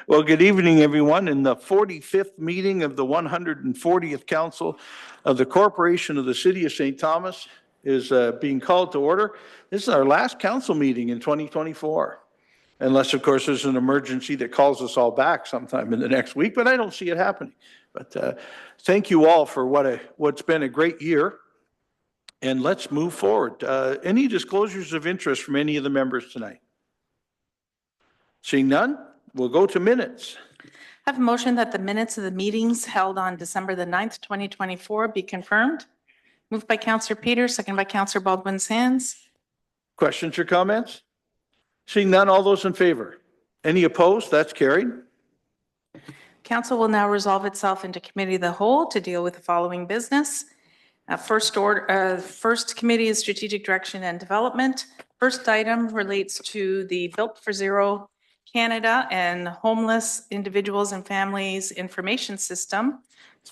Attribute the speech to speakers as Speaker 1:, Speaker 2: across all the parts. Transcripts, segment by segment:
Speaker 1: Well, good evening, everyone. In the 45th meeting of the 140th Council of the Corporation of the City of St. Thomas is being called to order. This is our last council meeting in 2024. Unless, of course, there's an emergency that calls us all back sometime in the next week, but I don't see it happening. But thank you all for what's been a great year. And let's move forward. Any disclosures of interest from any of the members tonight? Seeing none, we'll go to minutes.
Speaker 2: I have a motion that the minutes of the meetings held on December the 9th, 2024 be confirmed. Moved by Councillor Peters, second by Councillor Baldwin-Sands.
Speaker 1: Questions or comments? Seeing none, all those in favor? Any opposed? That's carried.
Speaker 2: Council will now resolve itself into committee of the whole to deal with the following business. First committee is strategic direction and development. First item relates to the Built for Zero Canada and Homeless Individuals and Families Information System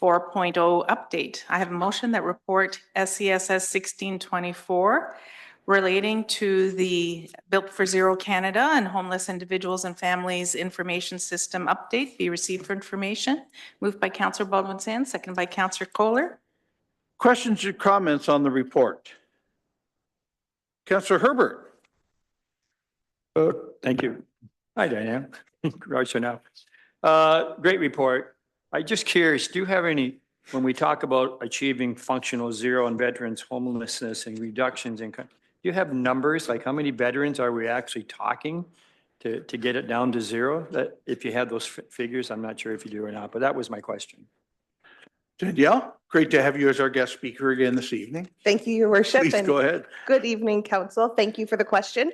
Speaker 2: 4.0 update. I have a motion that report SCSS 1624 relating to the Built for Zero Canada and Homeless Individuals and Families Information System update be received for information. Moved by Councillor Baldwin-Sands, second by Councillor Kohler.
Speaker 1: Questions or comments on the report? Councillor Herbert.
Speaker 3: Thank you. Hi, Diane. Right now. Great report. I'm just curious, do you have any, when we talk about achieving functional zero in veterans homelessness and reductions in, do you have numbers, like how many veterans are we actually talking to get it down to zero? That if you have those figures, I'm not sure if you do or not, but that was my question.
Speaker 1: Danielle, great to have you as our guest speaker again this evening.
Speaker 4: Thank you, Your Worship.
Speaker 1: Please go ahead.
Speaker 4: Good evening, Council. Thank you for the question.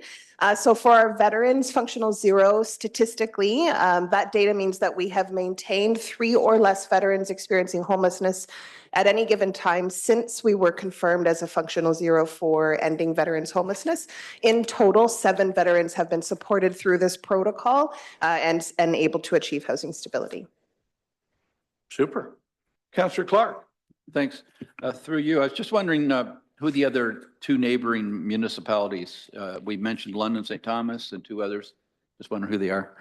Speaker 4: So for our veterans, functional zero, statistically, that data means that we have maintained 3 or less veterans experiencing homelessness at any given time since we were confirmed as a functional zero for ending veterans homelessness. In total, 7 veterans have been supported through this protocol and able to achieve housing stability.
Speaker 1: Super. Councillor Clark.
Speaker 5: Thanks. Through you, I was just wondering who the other 2 neighboring municipalities, we mentioned London, St. Thomas, and 2 others. Just wondering who they are.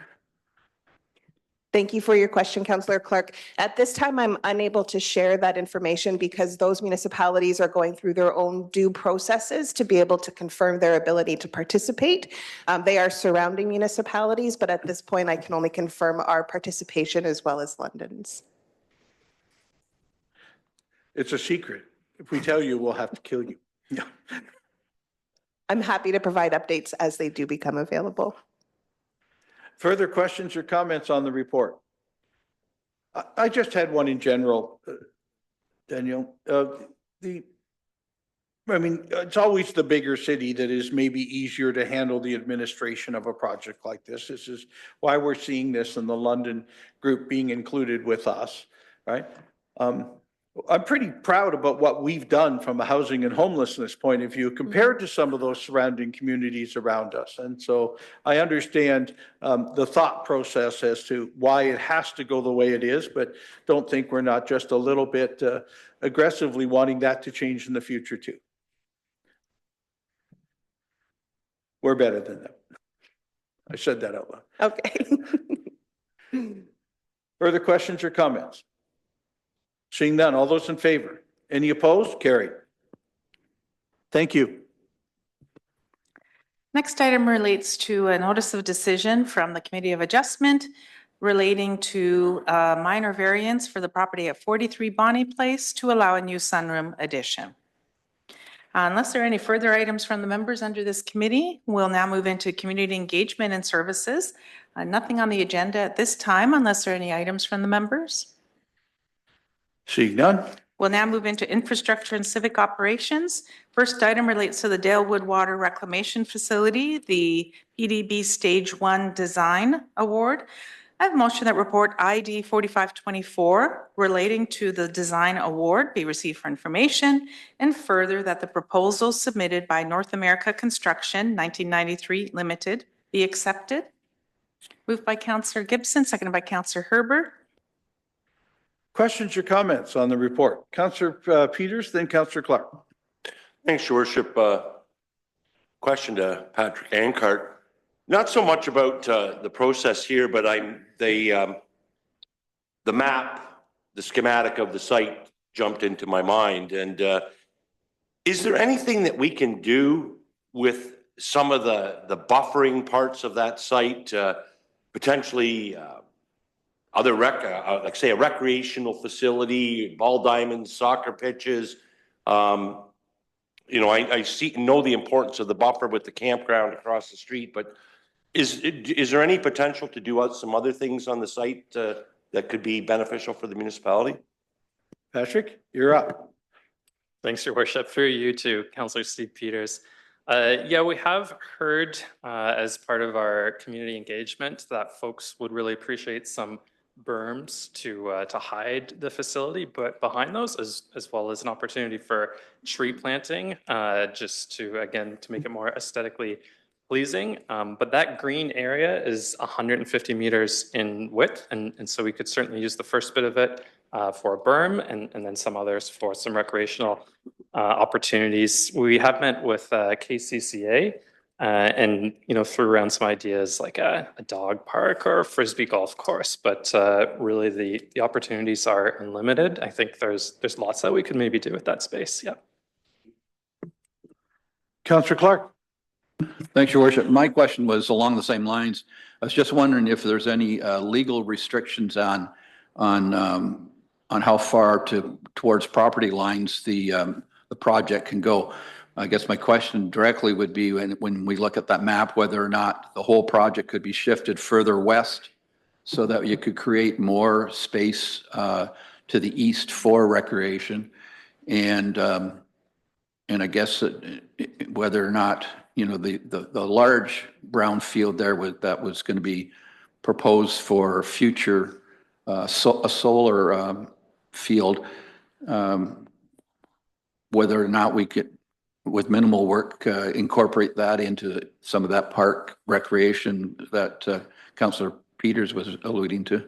Speaker 4: Thank you for your question, Councillor Clark. At this time, I'm unable to share that information because those municipalities are going through their own due processes to be able to confirm their ability to participate. They are surrounding municipalities, but at this point, I can only confirm our participation as well as London's.
Speaker 1: It's a secret. If we tell you, we'll have to kill you. Yeah.
Speaker 4: I'm happy to provide updates as they do become available.
Speaker 1: Further questions or comments on the report? I just had one in general, Daniel. It's always the bigger city that is maybe easier to handle the administration of a project like this. This is why we're seeing this and the London group being included with us, right? I'm pretty proud about what we've done from a housing and homelessness point of view compared to some of those surrounding communities around us. And so I understand the thought process as to why it has to go the way it is, but don't think we're not just a little bit aggressively wanting that to change in the future too. We're better than that. I said that out loud.
Speaker 4: Okay.
Speaker 1: Further questions or comments? Seeing none, all those in favor? Any opposed? Carried. Thank you.
Speaker 2: Next item relates to a notice of decision from the Committee of Adjustment relating to a minor variance for the property at 43 Bonnie Place to allow a new sunroom addition. Unless there are any further items from the members under this committee, we'll now move into community engagement and services. Nothing on the agenda at this time unless there are any items from the members.
Speaker 1: Seeing none.
Speaker 2: We'll now move into infrastructure and civic operations. First item relates to the Dalewood Water Reclamation Facility, the PDB Stage 1 Design Award. I have a motion that report ID 4524 relating to the design award be received for information, and further that the proposal submitted by North America Construction 1993 Limited be accepted. Moved by Councillor Gibson, seconded by Councillor Herbert.
Speaker 1: Questions or comments on the report? Councillor Peters, then Councillor Clark.
Speaker 6: Thanks, Your Worship. Question to Patrick Ankart. Not so much about the process here, but the map, the schematic of the site jumped into my mind. And is there anything that we can do with some of the buffering parts of that site, potentially other like say a recreational facility, ball diamonds, soccer pitches? You know, I know the importance of the buffer with the campground across the street, but is there any potential to do some other things on the site that could be beneficial for the municipality?
Speaker 1: Patrick, you're up.
Speaker 7: Thanks, Your Worship. Through you to Councillor Steve Peters. Yeah, we have heard as part of our community engagement that folks would really appreciate some berms to hide the facility, but behind those, as well as an opportunity for tree planting, just to, again, to make it more aesthetically pleasing. But that green area is 150 meters in width, and so we could certainly use the first bit of it for a berm and then some others for some recreational opportunities. We have met with KCCA and, you know, threw around some ideas like a dog park or a Frisbee golf course, but really the opportunities are unlimited. I think there's lots that we could maybe do with that space. Yeah.
Speaker 1: Councillor Clark.
Speaker 5: Thanks, Your Worship. My question was along the same lines. I was just wondering if there's any legal restrictions on how far towards property lines the project can go. I guess my question directly would be when we look at that map, whether or not the whole project could be shifted further west so that you could create more space to the east for recreation. And I guess whether or not, you know, the large brown field there that was going to be proposed for future a solar field, whether or not we could, with minimal work, incorporate that into some of that park recreation that Councillor Peters was alluding to.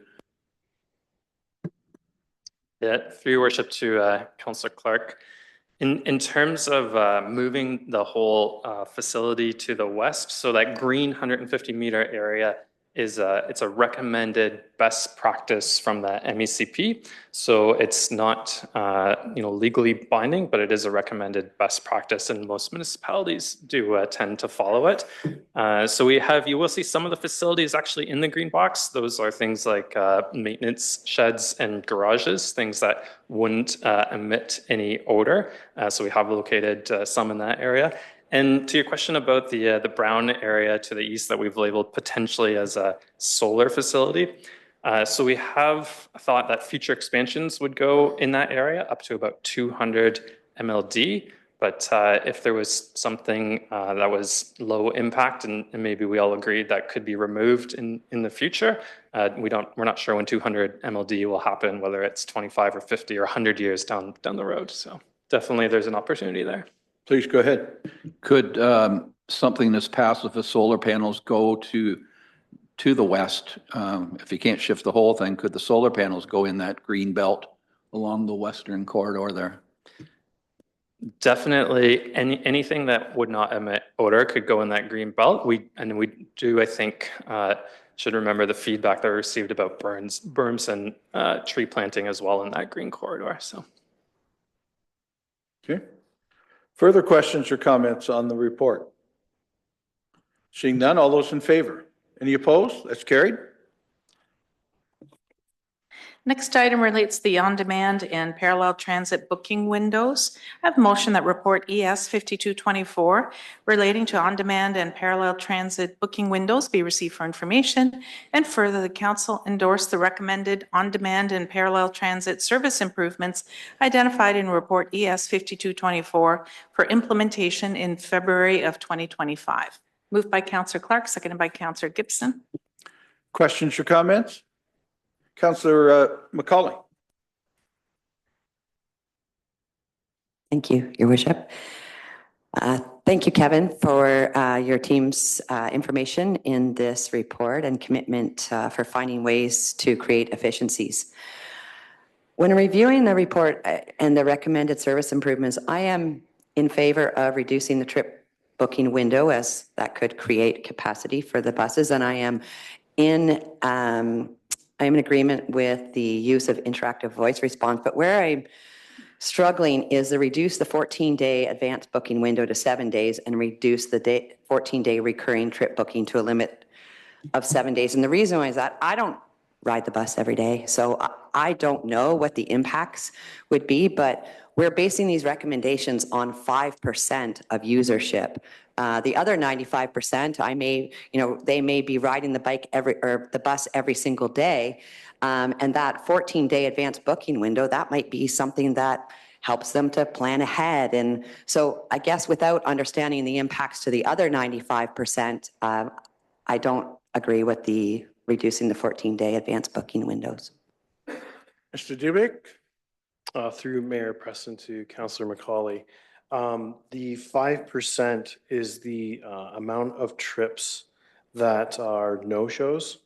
Speaker 7: Yeah, through your worship to Councillor Clark. In terms of moving the whole facility to the west, so that green 150-meter area is it's a recommended best practice from the MECP. So it's not you know, legally binding, but it is a recommended best practice, and most municipalities do tend to follow it. So you will see some of the facilities actually in the green box. Those are things like maintenance sheds and garages, things that wouldn't emit any odor. So we have located some in that area. And to your question about the brown area to the east that we've labeled potentially as a solar facility, so we have thought that future expansions would go in that area up to about 200 MLD. But if there was something that was low impact and maybe we all agreed that could be removed in the future, we're not sure when 200 MLD will happen, whether it's 25 or 50 or 100 years down the road. So definitely there's an opportunity there.
Speaker 1: Please go ahead.
Speaker 5: Could something that's passive as solar panels go to the west? If you can't shift the whole thing, could the solar panels go in that green belt along the western corridor there?
Speaker 7: Definitely anything that would not emit odor could go in that green belt. We do, I think, should remember the feedback that we received about berms and tree planting as well in that green corridor. So.
Speaker 1: Okay. Further questions or comments on the report? Seeing none, all those in favor? Any opposed? That's carried.
Speaker 2: Next item relates to the on-demand and parallel transit booking windows. I have a motion that report ES 5224 relating to on-demand and parallel transit booking windows be received for information, and further the council endorse the recommended on-demand and parallel transit service improvements identified in report ES 5224 for implementation in February of 2025. Moved by Councillor Clark, seconded by Councillor Gibson.
Speaker 1: Questions or comments? Councillor McCauley.
Speaker 8: Thank you, Your Worship. Thank you, Kevin, for your team's information in this report and commitment for finding ways to create efficiencies. When reviewing the report and the recommended service improvements, I am in favor of reducing the trip booking window, as that could create capacity for the buses. And I am in agreement with the use of interactive voice response, but where I'm struggling is to reduce the 14-day advance booking window to 7 days and reduce the 14-day recurring trip booking to a limit of 7 days. And the reason why is that I don't ride the bus every day, so I don't know what the impacts would be, but we're basing these recommendations on 5% of usership. The other 95%, they may be riding the the bus every single day. And that 14-day advance booking window, that might be something that helps them to plan ahead. And so I guess without understanding the impacts to the other 95%, I don't agree with the reducing the 14-day advance booking windows.
Speaker 1: Mr. Dubik?
Speaker 9: Through Mayor Preston to Councillor McCauley. The 5% is the amount of trips that are no-shows.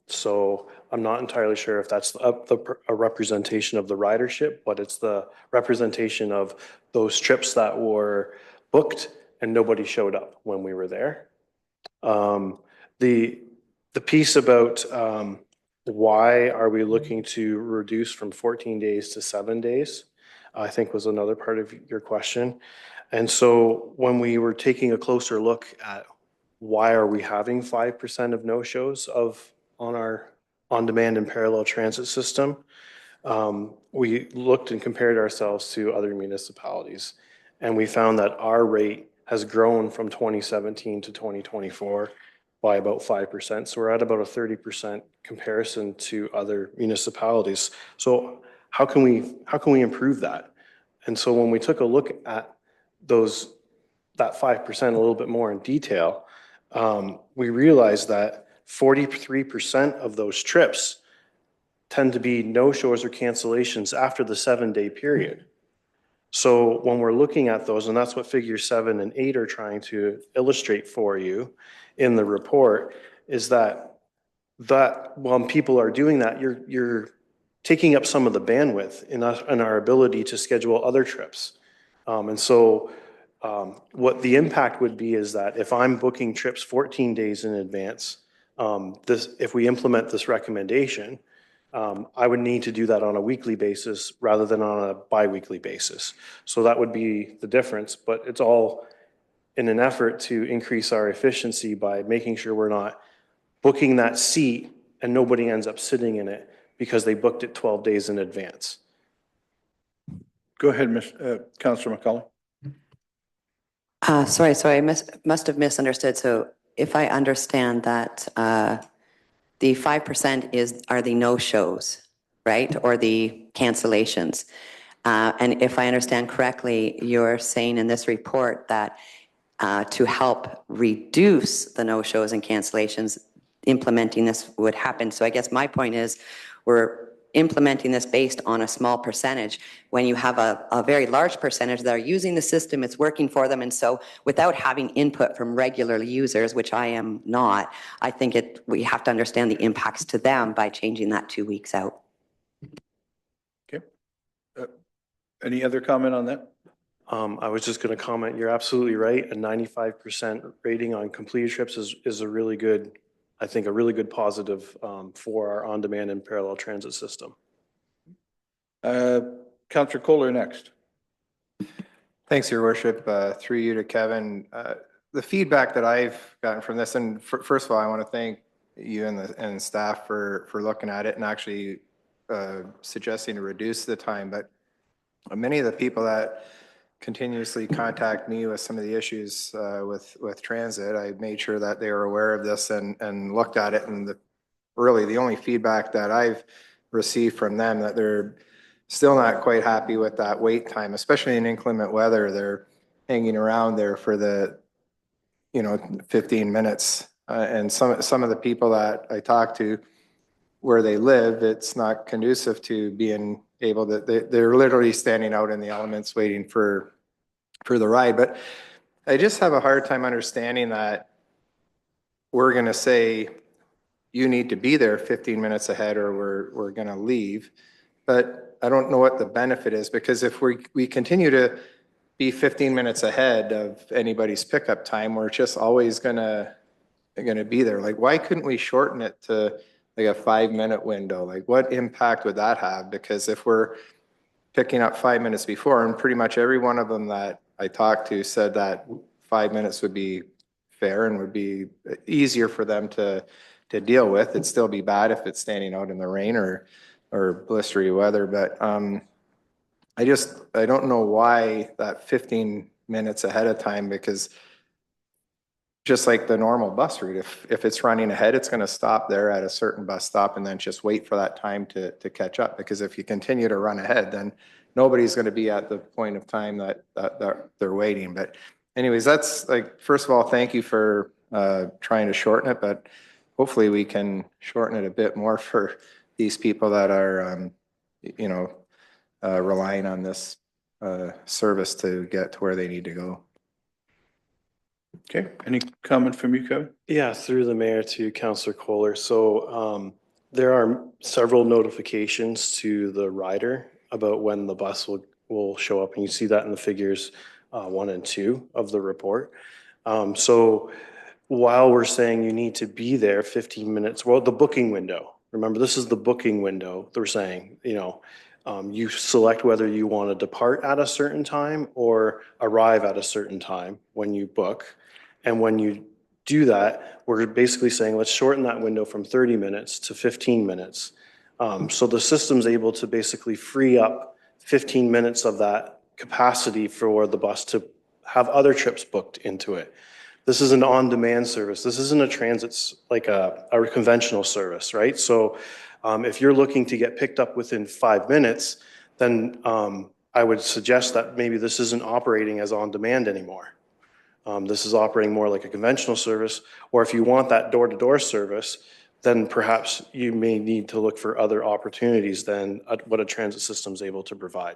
Speaker 9: So I'm not entirely sure if that's a representation of the ridership, but it's the representation of those trips that were booked and nobody showed up when we were there. The piece about why are we looking to reduce from 14 days to 7 days, I think was another part of your question. And so when we were taking a closer look at why are we having 5% of no-shows on our on-demand and parallel transit system, we looked and compared ourselves to other municipalities. And we found that our rate has grown from 2017 to 2024 by about 5%. So we're at about a 30% comparison to other municipalities. So how can we improve that? And so when we took a look at that 5% a little bit more in detail, we realized that 43% of those trips tend to be no-shows or cancellations after the 7-day period. So when we're looking at those, and that's what figure 7 and 8 are trying to illustrate for you in the report, is that when people are doing that, you're taking up some of the bandwidth in our ability to schedule other trips. And so what the impact would be is that if I'm booking trips 14 days in advance, if we implement this recommendation, I would need to do that on a weekly basis rather than on a bi-weekly basis. So that would be the difference, but it's all in an effort to increase our efficiency by making sure we're not booking that seat and nobody ends up sitting in it because they booked it 12 days in advance.
Speaker 1: Go ahead, Councillor McCauley.
Speaker 8: Sorry, so I must have misunderstood. So if I understand that the 5% are the no-shows, right? Or the cancellations. And if I understand correctly, you're saying in this report that to help reduce the no-shows and cancellations, implementing this would happen. So I guess my point is we're implementing this based on a small percentage. When you have a very large percentage that are using the system, it's working for them. And so without having input from regular users, which I am not, I think we have to understand the impacts to them by changing that 2 weeks out.
Speaker 1: Okay. Any other comment on that?
Speaker 9: I was just going to comment, you're absolutely right. A 95% rating on completed trips is a really good, I think, a really good positive for our on-demand and parallel transit system.
Speaker 1: Councillor Kohler next.
Speaker 10: Thanks, Your Worship. Through you to Kevin. The feedback that I've gotten from this, and first of all, I want to thank you and staff for looking at it and actually suggesting to reduce the time. But many of the people that continuously contact me with some of the issues with transit, I made sure that they were aware of this and looked at it. And really the only feedback that I've received from them that they're still not quite happy with that wait time, especially in inclement weather. They're hanging around there for the 15 minutes. And some of the people that I talk to where they live, it's not conducive to being able to, they're literally standing out in the elements waiting for the ride. But I just have a hard time understanding that we're going to say you need to be there 15 minutes ahead or we're going to leave. But I don't know what the benefit is, because if we continue to be 15 minutes ahead of anybody's pickup time. We're just always gonna be there. Like, why couldn't we shorten it to like a 5-minute window? Like, what impact would that have? Because if we're picking up 5 minutes before, and pretty much every one of them that I talked to said that 5 minutes would be fair and would be easier for them to deal with. It'd still be bad if it's standing out in the rain or blistery weather, but I don't know why that 15 minutes ahead of time, because just like the normal bus route, if it's running ahead, it's going to stop there at a certain bus stop and then just wait for that time to catch up. Because if you continue to run ahead, then nobody's going to be at the point of time that they're waiting. But anyways, that's like, first of all, thank you for trying to shorten it, but hopefully we can shorten it a bit more for these people that are, relying on this service to get to where they need to go.
Speaker 1: Okay, any comment from you, Kevin?
Speaker 9: Yeah, through the mayor to Councillor Kohler. So there are several notifications to the rider about when the bus will show up, and you see that in the figures 1 and 2 of the report. So while we're saying you need to be there 15 minutes, well, the booking window, remember, this is the booking window. They're saying, you select whether you want to depart at a certain time or arrive at a certain time when you book. And when you do that, we're basically saying, let's shorten that window from 30 minutes to 15 minutes. So the system's able to basically free up 15 minutes of that capacity for the bus to have other trips booked into it. This is an on-demand service. This isn't a transit like a conventional service, right? So if you're looking to get picked up within 5 minutes, then I would suggest that maybe this isn't operating as on-demand anymore. This is operating more like a conventional service, or if you want that door-to-door service, then perhaps you may need to look for other opportunities than what a transit system is able to provide.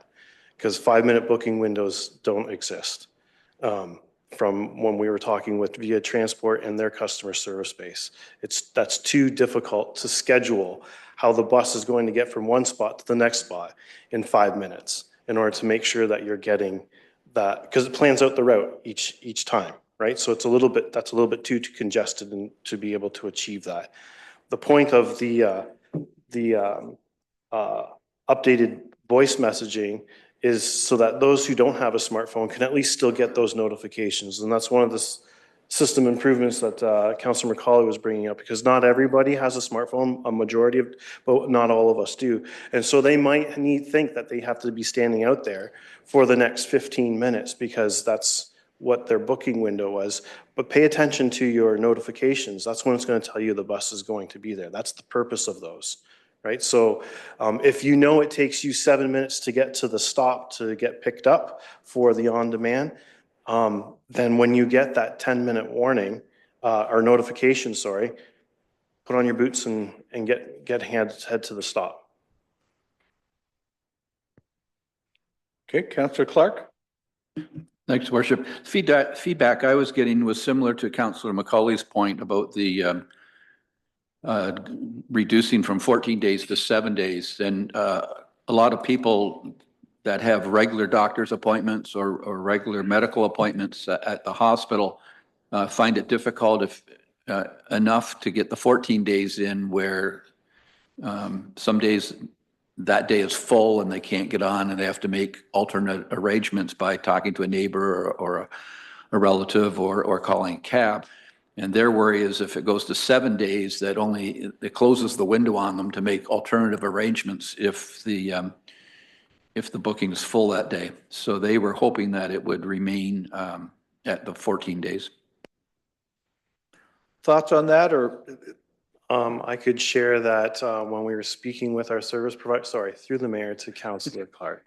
Speaker 9: Because 5-minute booking windows don't exist. From when we were talking with Via Transport and their customer service base. That's too difficult to schedule how the bus is going to get from one spot to the next spot in 5 minutes in order to make sure that you're getting that, because it plans out the route each time, right? So that's a little bit too congested and to be able to achieve that. The point of the updated voice messaging is so that those who don't have a smartphone can at least still get those notifications. And that's one of the system improvements that Councillor McCauley was bringing up, because not everybody has a smartphone, a majority of, but not all of us do. And so they might think that they have to be standing out there for the next 15 minutes because that's what their booking window was. But pay attention to your notifications. That's when it's going to tell you the bus is going to be there. That's the purpose of those. Right. So if you know it takes you 7 minutes to get to the stop to get picked up for the on-demand, then when you get that 10-minute warning or notification, sorry, put on your boots and head to the stop.
Speaker 1: Okay, Councillor Clark?
Speaker 5: Thanks, Your Worship. Feedback I was getting was similar to Councillor McCauley's point about the reducing from 14 days to 7 days. And a lot of people that have regular doctor's appointments or regular medical appointments at the hospital find it difficult enough to get the 14 days in, where some days that day is full and they can't get on and they have to make alternate arrangements by talking to a neighbor or a relative or calling a cab. And their worry is if it goes to 7 days, that it closes the window on them to make alternative arrangements if the booking is full that day. So they were hoping that it would remain at the 14 days.
Speaker 1: Thoughts on that, or?
Speaker 9: I could share that when we were speaking with our service provider, through the mayor to Councillor Clark.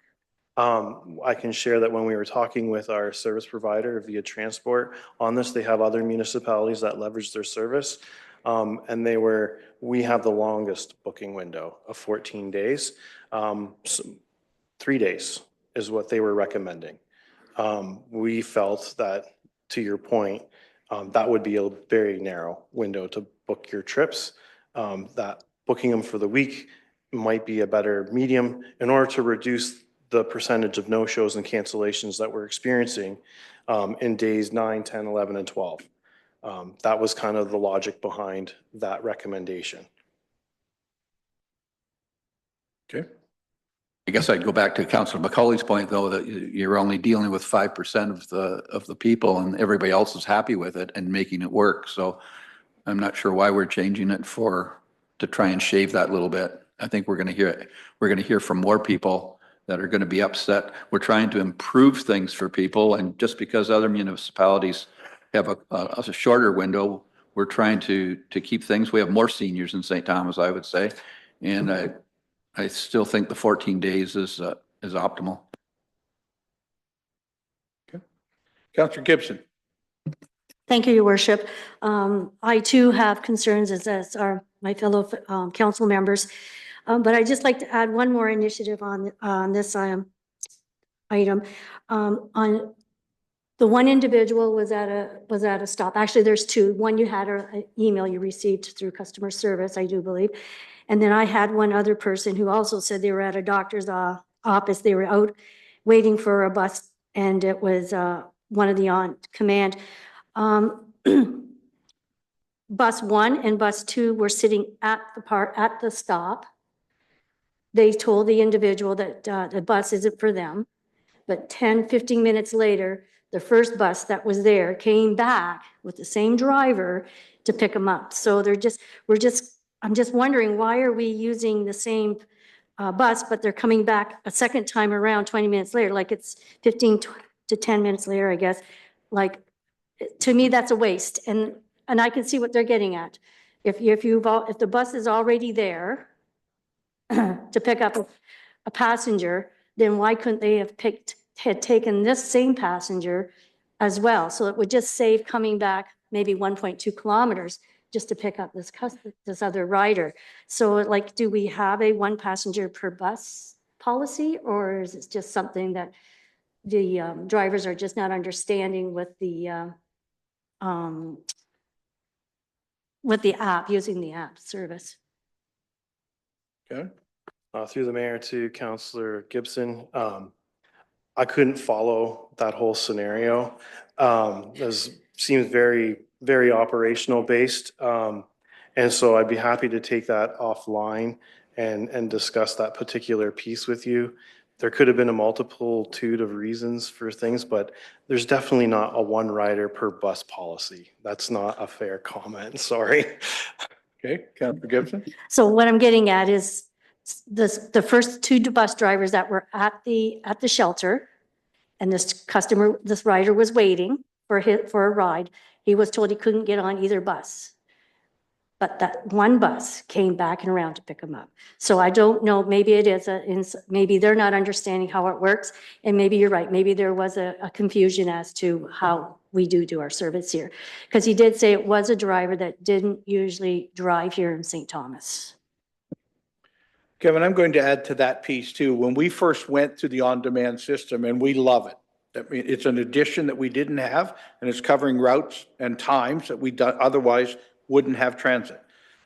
Speaker 9: I can share that when we were talking with our service provider Via Transport on this, they have other municipalities that leverage their service. And we have the longest booking window of 14 days. 3 days is what they were recommending. We felt that, to your point, that would be a very narrow window to book your trips. That booking them for the week might be a better medium in order to reduce the percentage of no-shows and cancellations that we're experiencing in days 9, 10, 11, and 12. That was kind of the logic behind that recommendation.
Speaker 1: Okay.
Speaker 5: I guess I'd go back to Councilor McCauley's point, though, that you're only dealing with 5% of the people and everybody else is happy with it and making it work. So I'm not sure why we're changing it to try and shave that little bit. I think we're going to hear from more people that are going to be upset. We're trying to improve things for people, and just because other municipalities have a shorter window, we're trying to keep things. We have more seniors in St. Thomas, I would say, and I still think the 14 days is optimal.
Speaker 1: Okay. Councillor Gibson.
Speaker 11: Thank you, Your Worship. I too have concerns, as are my fellow council members. But I'd just like to add one more initiative on this item. On the one individual was at a stop. Actually, there's two. One, you had an email you received through customer service, I do believe. And then I had one other person who also said they were at a doctor's office. They were out waiting for a bus, and it was one of the on command. Bus 1 and bus 2 were sitting at the stop. They told the individual that the bus isn't for them. But 10, 15 minutes later, the first bus that was there came back with the same driver to pick them up. So I'm just wondering, why are we using the same bus, but they're coming back a second time around 20 minutes later, like it's 15 to 10 minutes later, I guess. Like, to me, that's a waste. And I can see what they're getting at. If the bus is already there to pick up a passenger, then why couldn't they have taken this same passenger as well? So it would just save coming back maybe 1.2 kilometers just to pick up this other rider. So like, do we have a one passenger per bus policy, or is it just something that the drivers are just not understanding with the app, using the app service?
Speaker 1: Okay.
Speaker 9: Through the mayor to Councillor Gibson, I couldn't follow that whole scenario. It seems very, very operational based. And so I'd be happy to take that offline and discuss that particular piece with you. There could have been a multitude of reasons for things, but there's definitely not a one rider per bus policy. That's not a fair comment, sorry.
Speaker 1: Okay, Councillor Gibson.
Speaker 11: So what I'm getting at is the first two bus drivers that were at the shelter, and this rider was waiting for a ride. He was told he couldn't get on either bus. But that one bus came back and around to pick him up. So I don't know, maybe it is maybe they're not understanding how it works. And maybe you're right. Maybe there was a confusion as to how we do our service here. Because he did say it was a driver that didn't usually drive here in St. Thomas.
Speaker 1: Kevin, I'm going to add to that piece too. When we first went to the on-demand system, and we love it. I mean, it's an addition that we didn't have, and it's covering routes and times that we otherwise wouldn't have transit.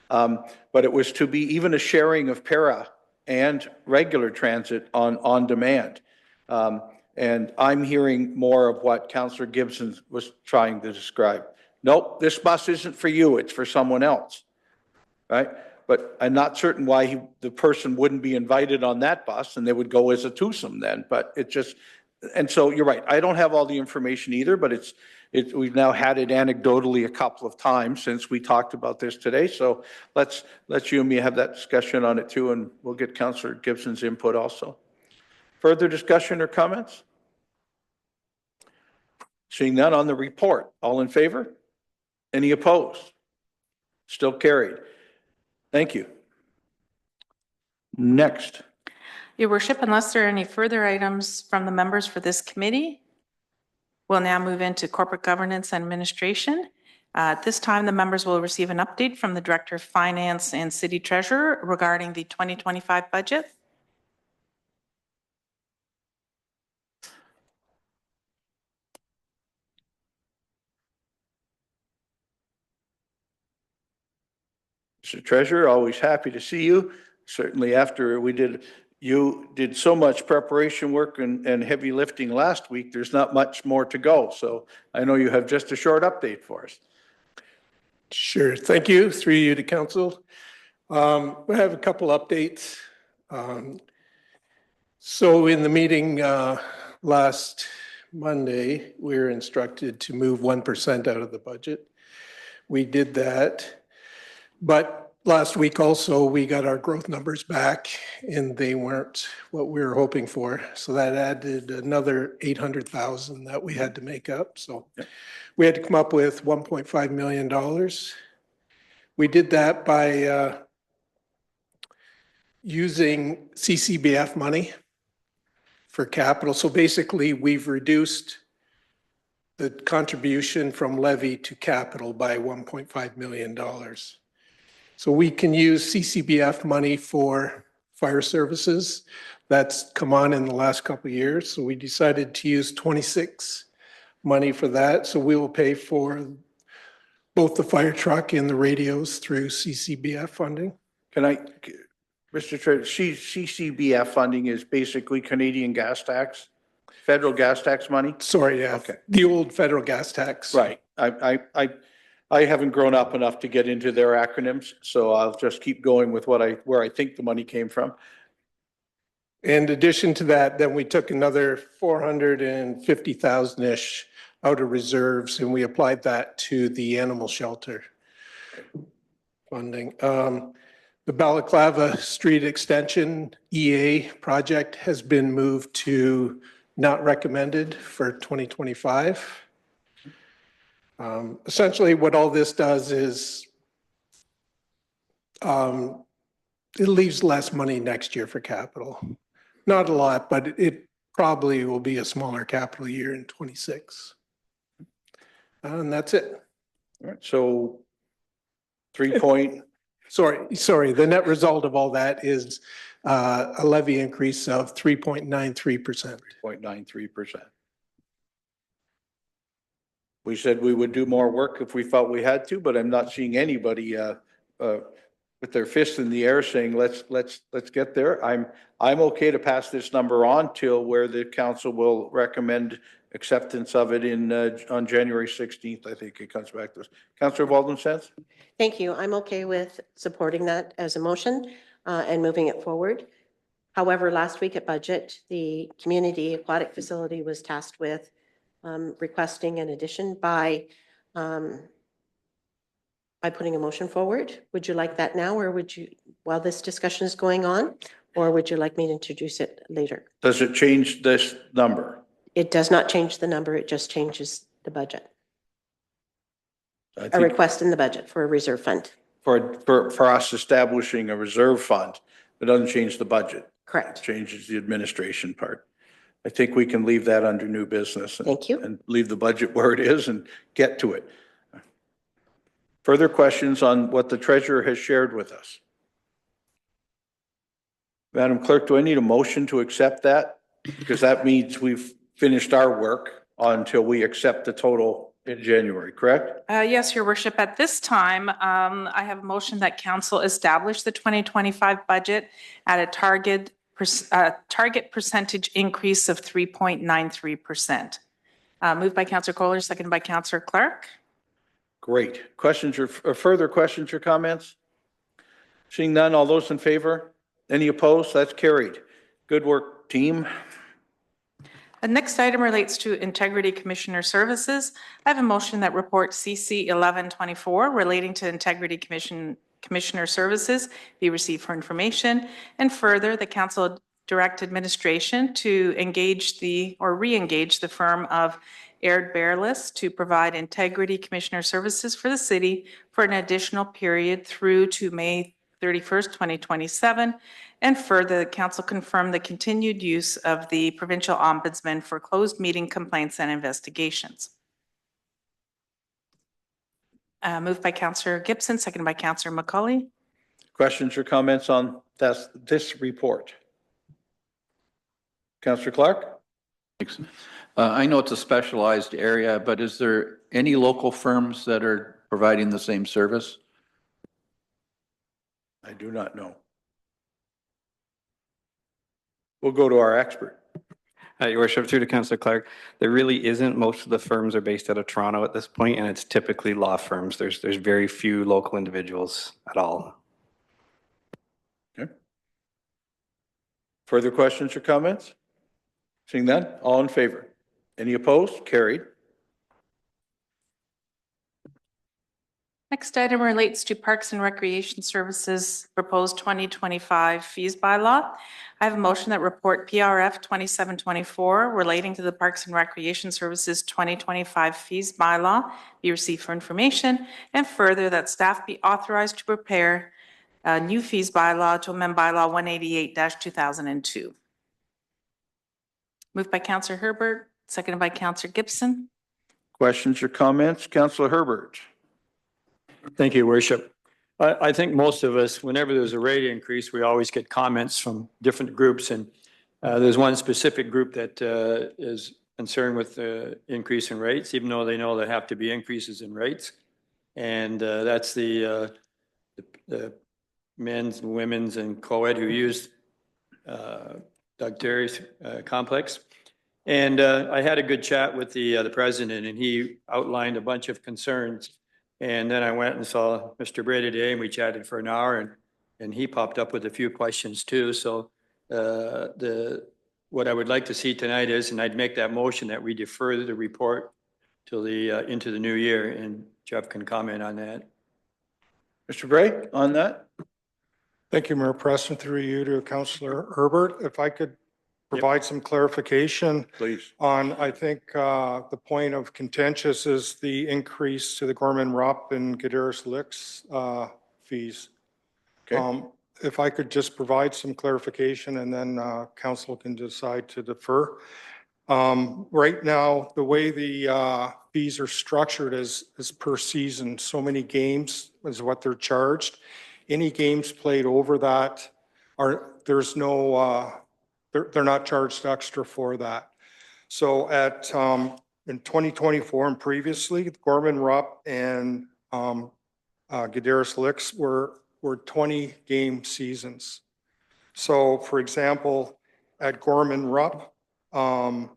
Speaker 1: But it was to be even a sharing of para and regular transit on demand. And I'm hearing more of what Councillor Gibson was trying to describe. Nope, this bus isn't for you, it's for someone else, right? But I'm not certain why the person wouldn't be invited on that bus, and they would go as a twosome then, but it just, and so you're right. I don't have all the information either, but we've now had it anecdotally a couple of times since we talked about this today. So let's you and me have that discussion on it too, and we'll get Councillor Gibson's input also. Further discussion or comments? Seeing none on the report. All in favor? Any opposed? Still carried. Thank you. Next.
Speaker 2: Your Worship, unless there are any further items from the members for this committee, we'll now move into corporate governance and administration. At this time, the members will receive an update from the Director of Finance and City Treasurer regarding the 2025 budget.
Speaker 1: Mr. Treasurer, always happy to see you. Certainly after we did you did so much preparation work and heavy lifting last week. There's not much more to go. So I know you have just a short update for us.
Speaker 12: Sure. Thank you. Through you to council. We have a couple updates. So in the meeting last Monday, we were instructed to move 1% out of the budget. We did that. But last week also, we got our growth numbers back and they weren't what we were hoping for. So that added another 800,000 that we had to make up. So we had to come up with $1.5 million. We did that by using CCBF money for capital. So basically, we've reduced the contribution from levy to capital by $1.5 million. So we can use CCBF money for fire services. That's come on in the last couple of years. So we decided to use 26 money for that. So we will pay for both the fire truck and the radios through CCBF funding.
Speaker 1: Can I, Mr. Treasurer, CCBF funding is basically Canadian gas tax, federal gas tax money?
Speaker 12: Sorry, yeah.
Speaker 1: Okay.
Speaker 12: The old federal gas tax.
Speaker 1: Right. I haven't grown up enough to get into their acronyms, so I'll just keep going with where I think the money came from.
Speaker 12: In addition to that, then we took another 450,000-ish out of reserves and we applied that to the animal shelter funding. The Balaclava Street Extension EA project has been moved to not recommended for 2025. Essentially what all this does is it leaves less money next year for capital. Not a lot, but it probably will be a smaller capital year in 26. And that's it.
Speaker 1: All right, so 3
Speaker 12: Sorry. The net result of all that is a levy increase of 3.93%.
Speaker 1: 0.93%. We said we would do more work if we felt we had to, but I'm not seeing anybody with their fist in the air saying, let's get there. I'm okay to pass this number on till where the council will recommend acceptance of it on January 16th. I think it comes back to us. Councillor Walden-Sands?
Speaker 13: Thank you. I'm okay with supporting that as a motion and moving it forward. However, last week at budget, the community aquatic facility was tasked with requesting an addition by putting a motion forward. Would you like that now, or would you, while this discussion is going on, or would you like me to introduce it later?
Speaker 1: Does it change this number?
Speaker 13: It does not change the number. It just changes the budget.
Speaker 1: I
Speaker 13: A
Speaker 1: think
Speaker 13: request in the budget for a reserve fund.
Speaker 1: for us establishing a reserve fund, it doesn't change the budget.
Speaker 13: Correct.
Speaker 1: It changes the administration part. I think we can leave that under new business.
Speaker 13: Thank you.
Speaker 1: And leave the budget where it is and get to it. Further questions on what the treasurer has shared with us? Madam Clerk, do I need a motion to accept that? Because that means we've finished our work until we accept the total in January, correct?
Speaker 2: Yes, Your Worship. At this time, I have a motion that council establish the 2025 budget at a target percentage increase of 3.93%. Moved by Councillor Kohler, seconded by Councillor Clark.
Speaker 1: Great. Questions or further questions or comments? Seeing none, all those in favor? Any opposed? That's carried. Good work, team.
Speaker 2: The next item relates to Integrity Commissioner Services. I have a motion that report CC 1124 relating to Integrity Commissioner Services be received for information. And further, the council direct administration to engage re-engage the firm of Aird Bearless to provide Integrity Commissioner Services for the city for an additional period through to May 31st, 2027. And further, the council confirmed the continued use of the provincial ombudsman for closed meeting complaints and investigations. Moved by Councillor Gibson, seconded by Councillor McCauley.
Speaker 1: Questions or comments on this report? Councillor Clark?
Speaker 5: Thanks. I know it's a specialized area, but is there any local firms that are providing the same service?
Speaker 1: I do not know. We'll go to our expert.
Speaker 14: Your worship, through to Councillor Clark, there really isn't. Most of the firms are based out of Toronto at this point, and it's typically law firms. There's very few local individuals at all.
Speaker 1: Okay. Further questions or comments? Seeing none, all in favor? Any opposed? Carried.
Speaker 2: Next item relates to Parks and Recreation Services proposed 2025 fees bylaw. I have a motion that report PRF 2724 relating to the Parks and Recreation Services 2025 fees bylaw be received for information, and further that staff be authorized to prepare a new fees bylaw to amend bylaw 188-2002. Moved by Councillor Herbert, seconded by Councillor Gibson.
Speaker 1: Questions or comments? Councillor Herbert.
Speaker 3: Thank you, Worship. I think most of us, whenever there's a rate increase, we always get comments from different groups. And there's one specific group that is concerned with the increase in rates, even though they know there have to be increases in rates. And that's the men's and women's and co-ed who use Doug Terry's complex. And I had a good chat with the president, and he outlined a bunch of concerns. And then I went and saw Mr. Bray today, and we chatted for an hour, and he popped up with a few questions too. So what I would like to see tonight is, and I'd make that motion that we defer the report till into the new year, and Jeff can comment on that.
Speaker 1: Mr. Bray, on that?
Speaker 15: Thank you, Mayor Preston, through you to Councillor Herbert. If I could provide some clarification.
Speaker 1: Please.
Speaker 15: On, I think, the point of contentious is the increase to the Gorman-Rupp and Gadaris Licks fees.
Speaker 1: Okay.
Speaker 15: If I could just provide some clarification, and then council can decide to defer. Right now, the way the fees are structured is per season. So many games is what they're charged. Any games played over that there's no they're not charged extra for that. So in 2024 and previously, Gorman-Rupp and Gadaris Licks were 20 game seasons. So for example, at Gorman-Rupp, were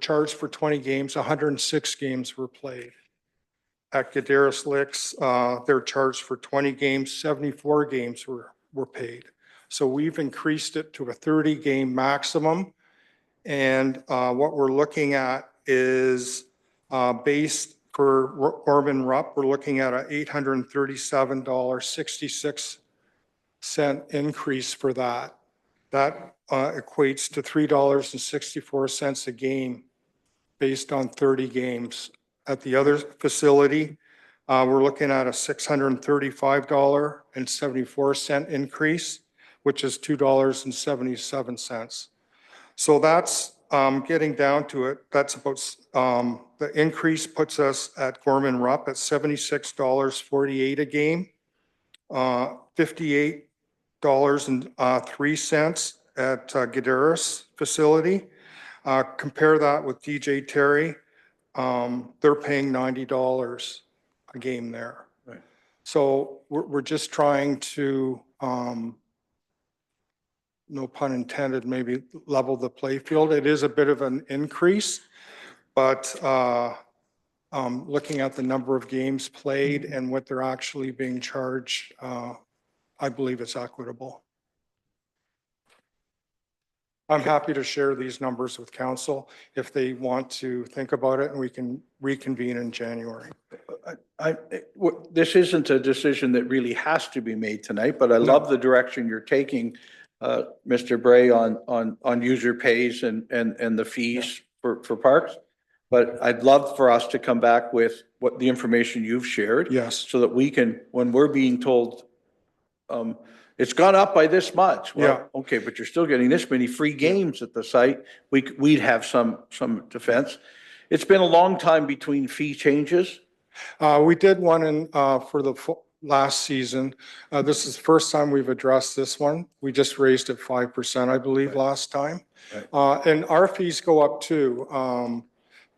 Speaker 15: charged for 20 games, 106 games were played. At Gadaris Licks, they're charged for 20 games, 74 games were paid. So we've increased it to a 30-game maximum. And what we're looking at is based for Gorman-Rupp, we're looking at an $837.66 increase for that. That equates to $3.64 a game based on 30 games. At the other facility, we're looking at a $635.74 increase, which is $2.77. So that's getting down to it. That's about, the increase puts us at Gorman-Rupp at $76.48 a game, $58.03 at Gadaris facility. Compare that with DJ Terry. They're paying $90 a game there.
Speaker 1: Right.
Speaker 15: So we're just trying to, no pun intended, maybe level the play field. It is a bit of an increase, but looking at the number of games played and what they're actually being charged, I believe it's equitable. I'm happy to share these numbers with council if they want to think about it, and we can reconvene in January.
Speaker 1: This isn't a decision that really has to be made tonight, but I love the direction you're taking, Mr. Bray, on user pays and the fees for parks. But I'd love for us to come back with what the information you've shared.
Speaker 15: Yes.
Speaker 1: So that we can, when we're being told, it's gone up by this much. Well, okay, but you're still getting this many free games at the site. We'd have some defense. It's been a long time between fee changes.
Speaker 15: We did one for the last season. This is the first time we've addressed this one. We just raised it 5%, I believe, last time.
Speaker 1: Right.
Speaker 15: And our fees go up too.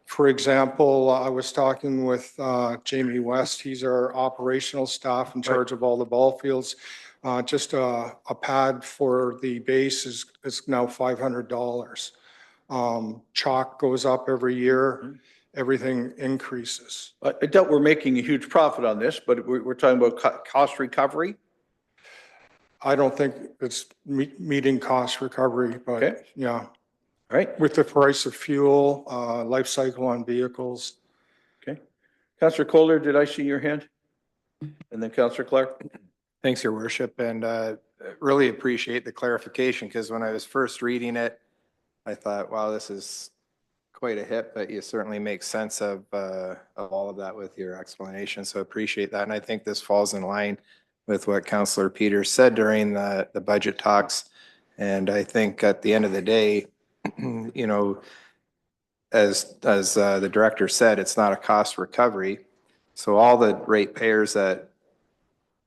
Speaker 15: For example, I was talking with Jamie West. He's our operational staff in charge of all the ball fields. Just a pad for the base is now $500. Chalk goes up every year. Everything increases.
Speaker 1: I doubt we're making a huge profit on this, but we're talking about cost recovery.
Speaker 15: I don't think it's meeting cost recovery,
Speaker 1: Okay.
Speaker 15: but yeah,
Speaker 1: All right.
Speaker 15: with the price of fuel, life cycle on vehicles.
Speaker 1: Okay. Councillor Kohler, did I see your hand? And then Councillor Clark?
Speaker 10: Thanks, Your Worship, and really appreciate the clarification, because when I was first reading it, I thought, wow, this is quite a hit, but you certainly make sense of all of that with your explanation, so appreciate that. And I think this falls in line with what Councillor Peters said during the budget talks. And I think at the end of the day, you know, as the director said, it's not a cost recovery. So all the ratepayers that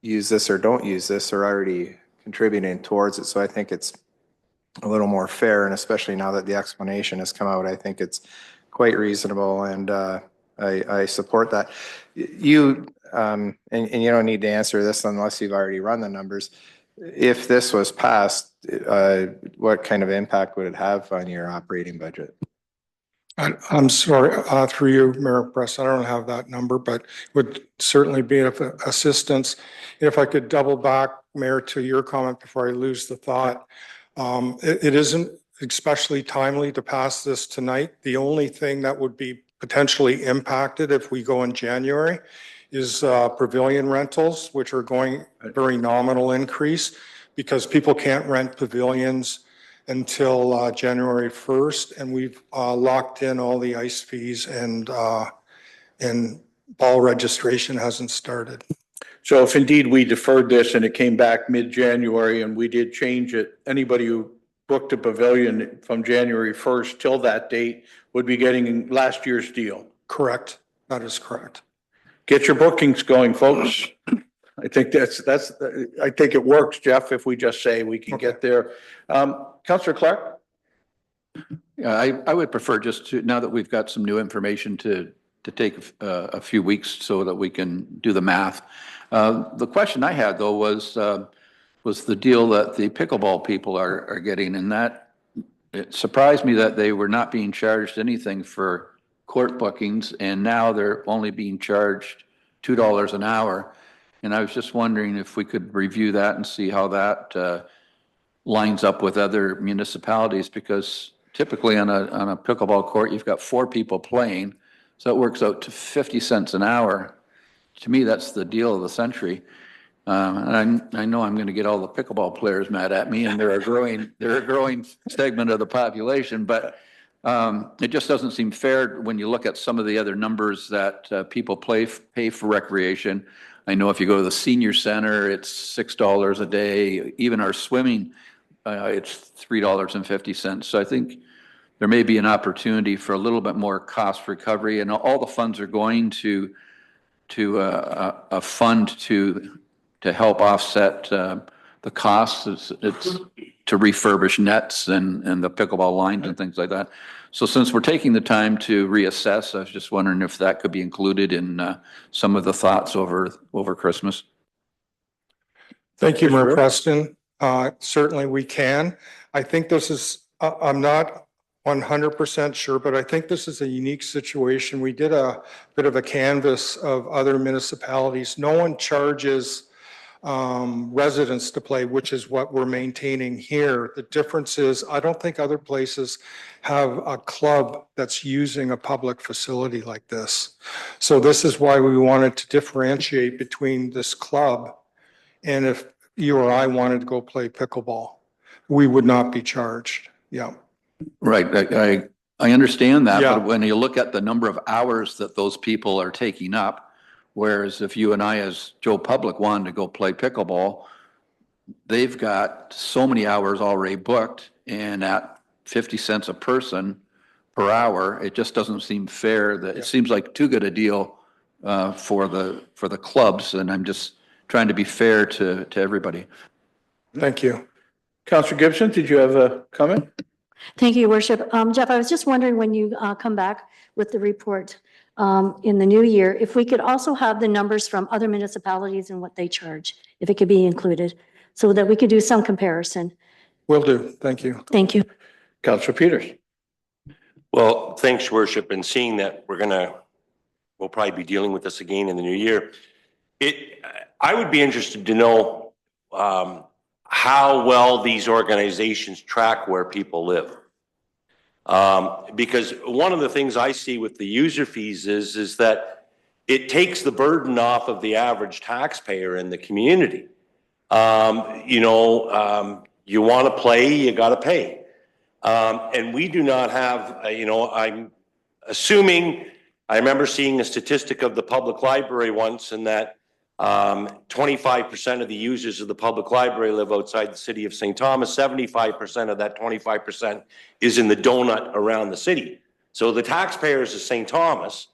Speaker 10: use this or don't use this are already contributing towards it. So I think it's a little more fair, and especially now that the explanation has come out, I think it's quite reasonable, and I support that. You and you don't need to answer this unless you've already run the numbers. If this was passed, what kind of impact would it have on your operating budget?
Speaker 15: I'm sorry, through you, Mayor Press, I don't have that number, but would certainly be of assistance. If I could double back, Mayor, to your comment before I lose the thought. It isn't especially timely to pass this tonight. The only thing that would be potentially impacted if we go in January is pavilion rentals, which are going very nominal increase because people can't rent pavilions until January 1st, and we've locked in all the ice fees, and ball registration hasn't started.
Speaker 1: So if indeed we deferred this and it came back mid-January and we did change it, anybody who booked a pavilion from January 1st till that date would be getting last year's deal.
Speaker 15: Correct. That is correct.
Speaker 1: Get your bookings going, folks. I think I think it works, Jeff, if we just say we can get there. Councillor Clark?
Speaker 5: Yeah, I would prefer just to, now that we've got some new information, to take a few weeks so that we can do the math. The question I had, though, was the deal that the pickleball people are getting, and that it surprised me that they were not being charged anything for court bookings, and now they're only being charged $2 an hour. And I was just wondering if we could review that and see how that lines up with other municipalities, because typically on a pickleball court, you've got 4 people playing, so it works out to 50 cents an hour. To me, that's the deal of the century. And I know I'm going to get all the pickleball players mad at me, and they're a growing segment of the population, but it just doesn't seem fair when you look at some of the other numbers that people pay for recreation. I know if you go to the senior center, it's $6 a day. Even our swimming, it's $3.50. So I think there may be an opportunity for a little bit more cost recovery, and all the funds are going to a fund to help offset the costs. It's to refurbish nets and the pickleball lines and things like that. So since we're taking the time to reassess, I was just wondering if that could be included in some of the thoughts over Christmas.
Speaker 15: Thank you, Mayor Preston. Certainly we can. I think this is, I'm not 100% sure, but I think this is a unique situation. We did a bit of a canvass of other municipalities. No one charges residents to play, which is what we're maintaining here. The difference is, I don't think other places have a club that's using a public facility like this. So this is why we wanted to differentiate between this club and if you or I wanted to go play pickleball, we would not be charged. Yeah.
Speaker 5: Right. I understand that,
Speaker 15: Yeah.
Speaker 5: but when you look at the number of hours that those people are taking up, whereas if you and I, as Joe Public, wanted to go play pickleball, they've got so many hours already booked, and at 50 cents a person per hour, it just doesn't seem fair. That it seems like too good a deal for the clubs, and I'm just trying to be fair to everybody.
Speaker 15: Thank you.
Speaker 1: Councillor Gibson, did you have a comment?
Speaker 11: Thank you, Your Worship. Jeff, I was just wondering when you come back with the report in the new year, if we could also have the numbers from other municipalities and what they charge, if it could be included, so that we could do some comparison.
Speaker 15: Will do. Thank you.
Speaker 11: Thank you.
Speaker 1: Councillor Peters.
Speaker 6: Well, thanks, Your Worship, and seeing that we'll probably be dealing with this again in the new year. I would be interested to know how well these organizations track where people live. Because one of the things I see with the user fees is that it takes the burden off of the average taxpayer in the community. You want to play, you got to pay. And we do not have, I'm assuming, I remember seeing a statistic of the public library once, and that 25% of the users of the public library live outside the city of St. Thomas. 75% of that 25% is in the donut around the city. So the taxpayers of St. Thomas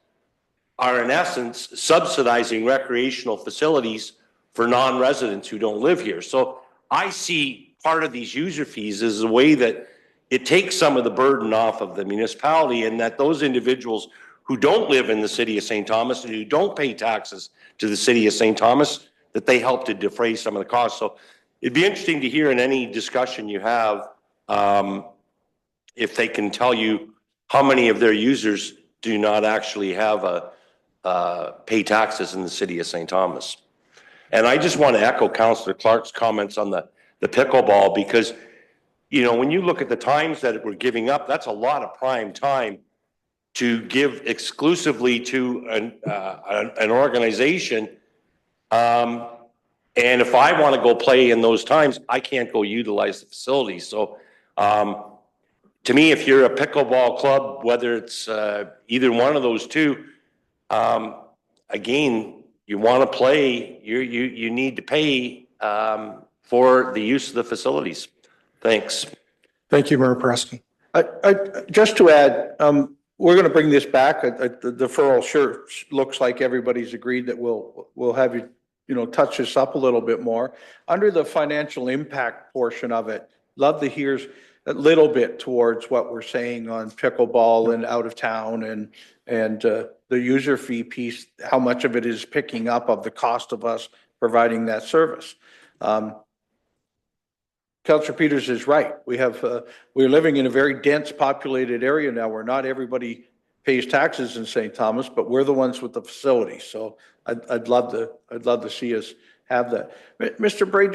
Speaker 6: are in essence subsidizing recreational facilities for non-residents who don't live here. So I see part of these user fees as a way that it takes some of the burden off of the municipality, and that those individuals who don't live in the city of St. Thomas and who don't pay taxes to the city of St. Thomas, that they help to defray some of the costs. So it'd be interesting to hear in any discussion you have, if they can tell you how many of their users do not actually have pay taxes in the city of St. Thomas. And I just want to echo Councillor Clark's comments on the pickleball, because when you look at the times that we're giving up, that's a lot of prime time to give exclusively to an organization. And if I want to go play in those times, I can't go utilize the facilities. So to me, if you're a pickleball club, whether it's either one of those two, again, you want to play, you need to pay for the use of the facilities. Thanks.
Speaker 15: Thank you, Mayor Preston.
Speaker 1: Just to add, we're going to bring this back. The deferral sure looks like everybody's agreed that we'll have you, touch this up a little bit more. Under the financial impact portion of it, love to hear a little bit towards what we're saying on pickleball and out of town and the user fee piece, how much of it is picking up of the cost of us providing that service. Councillor Peters is right. We're living in a very dense populated area now where not everybody pays taxes in St. Thomas, but we're the ones with the facilities. So I'd love to see us have that. Mr. Bray,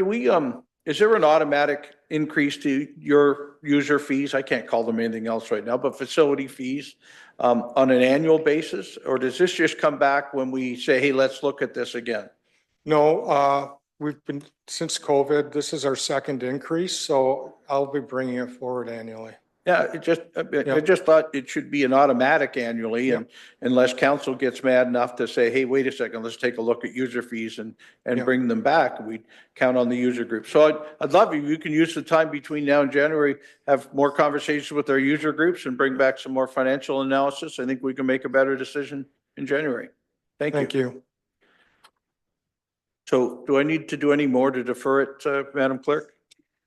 Speaker 1: is there an automatic increase to your user fees? I can't call them anything else right now, but facility fees on an annual basis? Or does this just come back when we say, hey, let's look at this again?
Speaker 15: No, we've been, since COVID, this is our second increase, so I'll be bringing it forward annually.
Speaker 1: Yeah, I just thought it should be an automatic annually, and unless council gets mad enough to say, hey, wait a second, let's take a look at user fees and bring them back, we count on the user group. So I'd love you can use the time between now and January, have more conversations with our user groups and bring back some more financial analysis. I think we can make a better decision in January. Thank you. So do I need to do any more to defer it, Madam Clerk?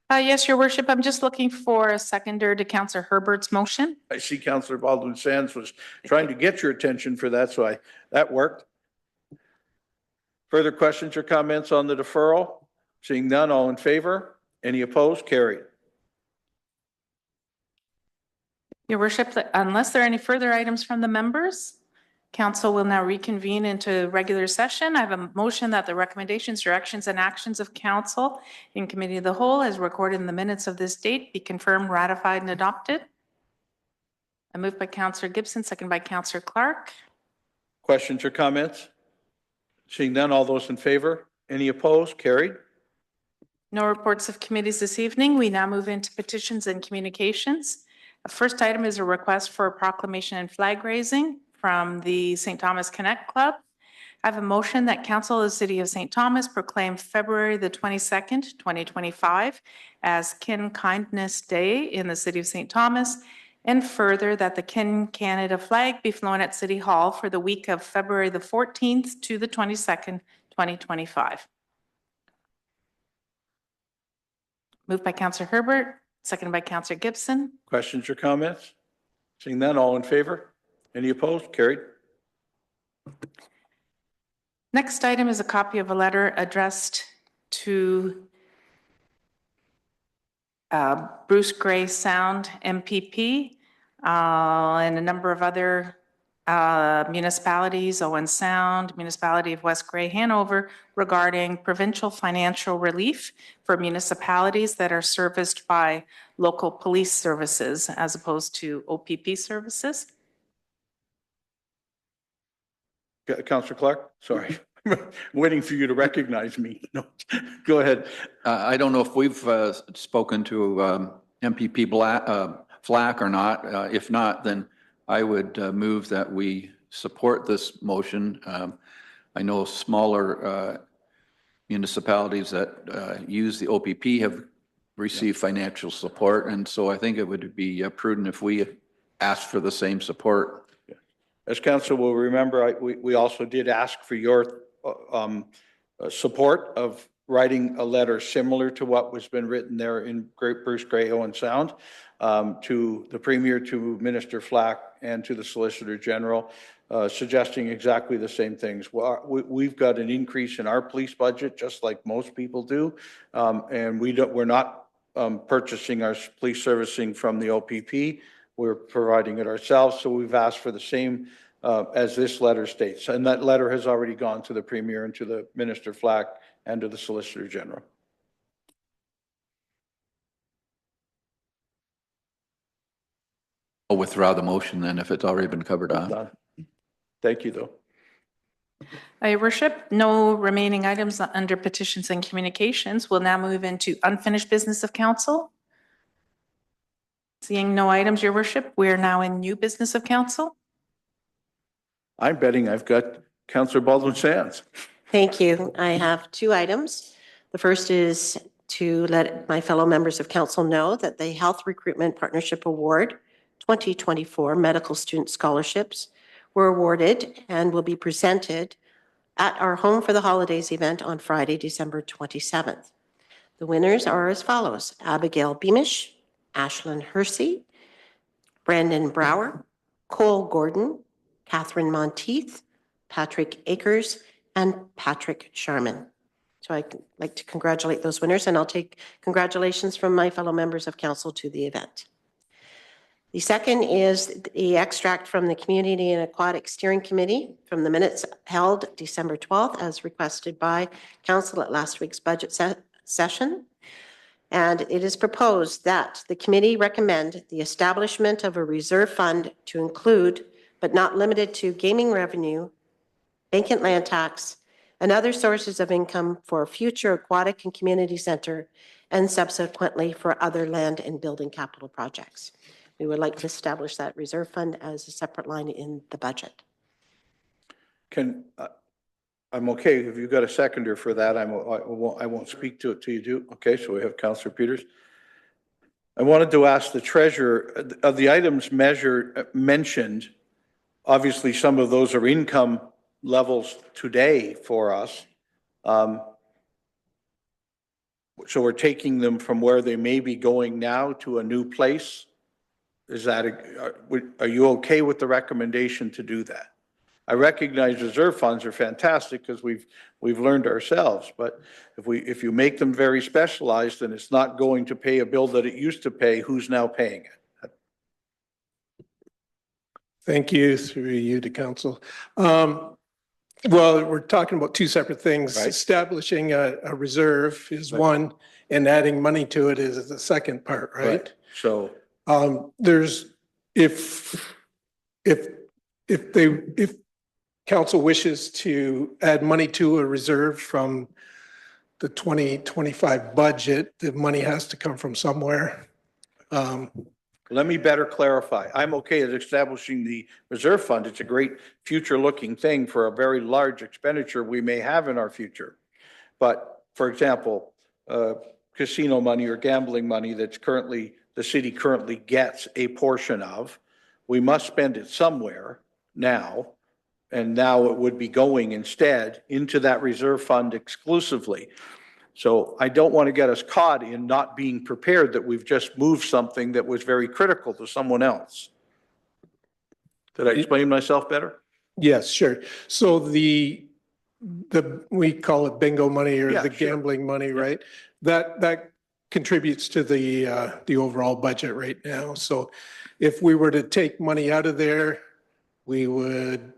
Speaker 2: Yes, Your Worship. I'm just looking for a seconder to Councillor Herbert's motion.
Speaker 1: I see Councillor Baldwin Sands was trying to get your attention for that, so that worked. Further questions or comments on the deferral? Seeing none, all in favor? Any opposed? Carried.
Speaker 2: Your Worship, unless there are any further items from the members, Council will now reconvene into regular session. I have a motion that the recommendations, directions, and actions of Council in Committee of the Whole, as recorded in the minutes of this date, be confirmed, ratified, and adopted. I move by Councillor Gibson, second by Councillor Clark.
Speaker 1: Questions or comments? Seeing none, all those in favor? Any opposed? Carried.
Speaker 2: No reports of committees this evening. We now move into petitions and communications. The first item is a request for a proclamation and flag raising from the St. Thomas Connect Club. I have a motion that Council of the City of St. Thomas proclaim February the 22nd, 2025 as Kin Kindness Day in the City of St. Thomas, and further that the Kin Canada flag be flown at City Hall for the week of February the 14th to the 22nd, 2025. Moved by Councillor Herbert, seconded by Councillor Gibson.
Speaker 1: Questions or comments? Seeing none, all in favor? Any opposed? Carried.
Speaker 2: Next item is a copy of a letter addressed to Bruce Gray Sound MPP, and a number of other municipalities, Owen Sound, Municipality of West Gray, Hanover, regarding provincial financial relief for municipalities that are serviced by local police services as opposed to OPP services.
Speaker 1: Councillor Clark, sorry. Waiting for you to recognize me. No, go ahead.
Speaker 5: I don't know if we've spoken to MPP Flack or not. If not, then I would move that we support this motion. I know smaller municipalities that use the OPP have received financial support, and so I think it would be prudent if we asked for the same support.
Speaker 1: As council will remember, we also did ask for your support of writing a letter similar to what was been written there in Bruce Gray Owen Sound to the Premier, to Minister Flack, and to the Solicitor General, suggesting exactly the same things. Well, we've got an increase in our police budget, just like most people do, and we're not purchasing our police servicing from the OPP. We're providing it ourselves, so we've asked for the same as this letter states. And that letter has already gone to the Premier and to the Minister Flack and to the Solicitor General.
Speaker 5: I'll withdraw the motion then if it's already been covered on.
Speaker 1: Done. Thank you, though.
Speaker 2: Your worship, no remaining items under petitions and communications. We'll now move into unfinished business of council. Seeing no items, your worship, we are now in new business of council.
Speaker 1: I'm betting I've got Councillor Baldwin Sands.
Speaker 13: Thank you. I have two items. The first is to let my fellow members of council know that the Health Recruitment Partnership Award 2024 Medical Student Scholarships were awarded and will be presented at our Home for the Holidays event on Friday, December 27th. The winners are as follows: Abigail Beamish, Ashlyn Hersey, Brandon Brower, Cole Gordon, Catherine Monteith, Patrick Akers, and Patrick Sharman. So I'd like to congratulate those winners, and I'll take congratulations from my fellow members of council to the event. The second is the extract from the Community and Aquatic Steering Committee from the minutes held December 12th as requested by council at last week's budget session. And it is proposed that the committee recommend the establishment of a reserve fund to include, but not limited to, gaming revenue, vacant land tax, and other sources of income for future aquatic and community center, and subsequently for other land and building capital projects. We would like to establish that reserve fund as a separate line in the budget.
Speaker 1: I'm okay. If you've got a seconder for that, I won't speak to it till you do. Okay, so we have Councillor Peters. I wanted to ask the treasurer of the items mentioned. Obviously, some of those are income levels today for us. So we're taking them from where they may be going now to a new place. Is that, are you okay with the recommendation to do that? I recognize reserve funds are fantastic because we've learned ourselves, but if you make them very specialized, then it's not going to pay a bill that it used to pay. Who's now paying it?
Speaker 12: Thank you, through you to council. Well, we're talking about two separate things.
Speaker 1: Right.
Speaker 12: Establishing a reserve is one, and adding money to it is the second part, right?
Speaker 1: So
Speaker 12: there's, if council wishes to add money to a reserve from the 2025 budget, the money has to come from somewhere.
Speaker 1: let me better clarify. I'm okay at establishing the reserve fund. It's a great future-looking thing for a very large expenditure we may have in our future. But for example, casino money or gambling money that's currently, the city currently gets a portion of, we must spend it somewhere now. And now it would be going instead into that reserve fund exclusively. So I don't want to get us caught in not being prepared that we've just moved something that was very critical to someone else. Did I explain myself better?
Speaker 12: Yes, sure. So the we call it bingo money or
Speaker 1: Yeah,
Speaker 12: the
Speaker 1: sure.
Speaker 12: gambling money, right? That contributes to the overall budget right now. So if we were to take money out of there, we would,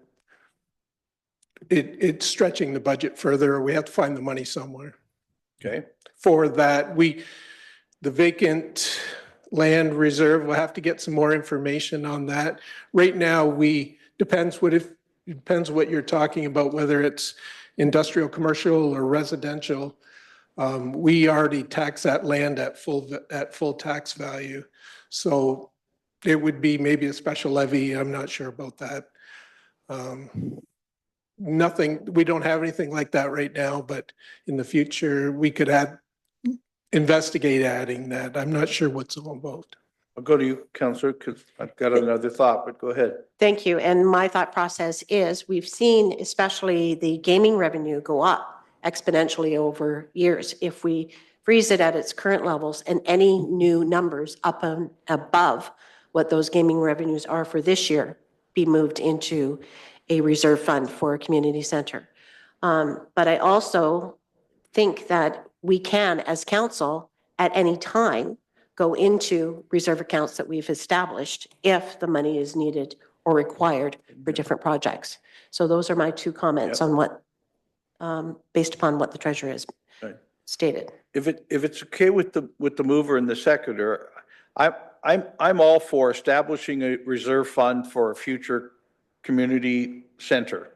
Speaker 12: it's stretching the budget further. We have to find the money somewhere.
Speaker 1: Okay.
Speaker 12: For that, the vacant land reserve, we'll have to get some more information on that. Right now, depends what you're talking about, whether it's industrial, commercial, or residential. We already tax that land at full tax value. So it would be maybe a special levy. I'm not sure about that. We don't have anything like that right now, but in the future, we could investigate adding that. I'm not sure what's all about.
Speaker 1: I'll go to you, Councillor, because I've got another thought, but go ahead.
Speaker 13: Thank you. And my thought process is we've seen especially the gaming revenue go up exponentially over years. If we freeze it at its current levels and any new numbers up and above what those gaming revenues are for this year be moved into a reserve fund for a community center. But I also think that we can, as council, at any time, go into reserve accounts that we've established if the money is needed or required for different projects. So those are my two comments on what, based upon what the treasurer has stated.
Speaker 1: If it's okay with the mover and the seconder, I'm all for establishing a reserve fund for a future community center.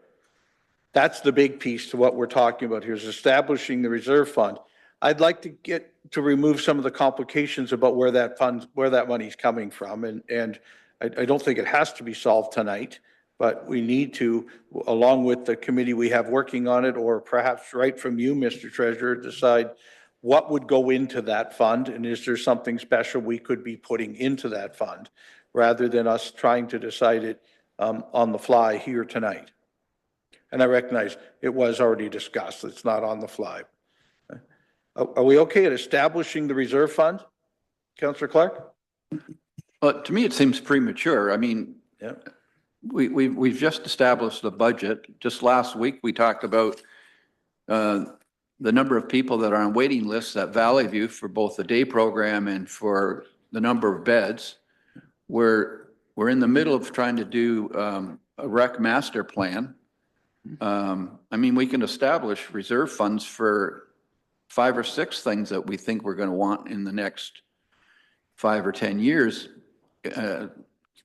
Speaker 1: That's the big piece to what we're talking about here, is establishing the reserve fund. I'd like to remove some of the complications about where that money's coming from. And I don't think it has to be solved tonight, but we need to, along with the committee we have working on it, or perhaps right from you, Mr. Treasurer, decide what would go into that fund, and is there something special we could be putting into that fund, rather than us trying to decide it on the fly here tonight. And I recognize it was already discussed. It's not on the fly. Are we okay at establishing the reserve fund, Councillor Clark?
Speaker 5: Well, to me, it seems premature. I mean, we've just established the budget. Just last week, we talked about the number of people that are on waiting lists at Valley View for both the day program and for the number of beds. We're in the middle of trying to do a rec master plan. I mean, we can establish reserve funds for 5 or 6 things that we think we're going to want in the next 5 or 10 years.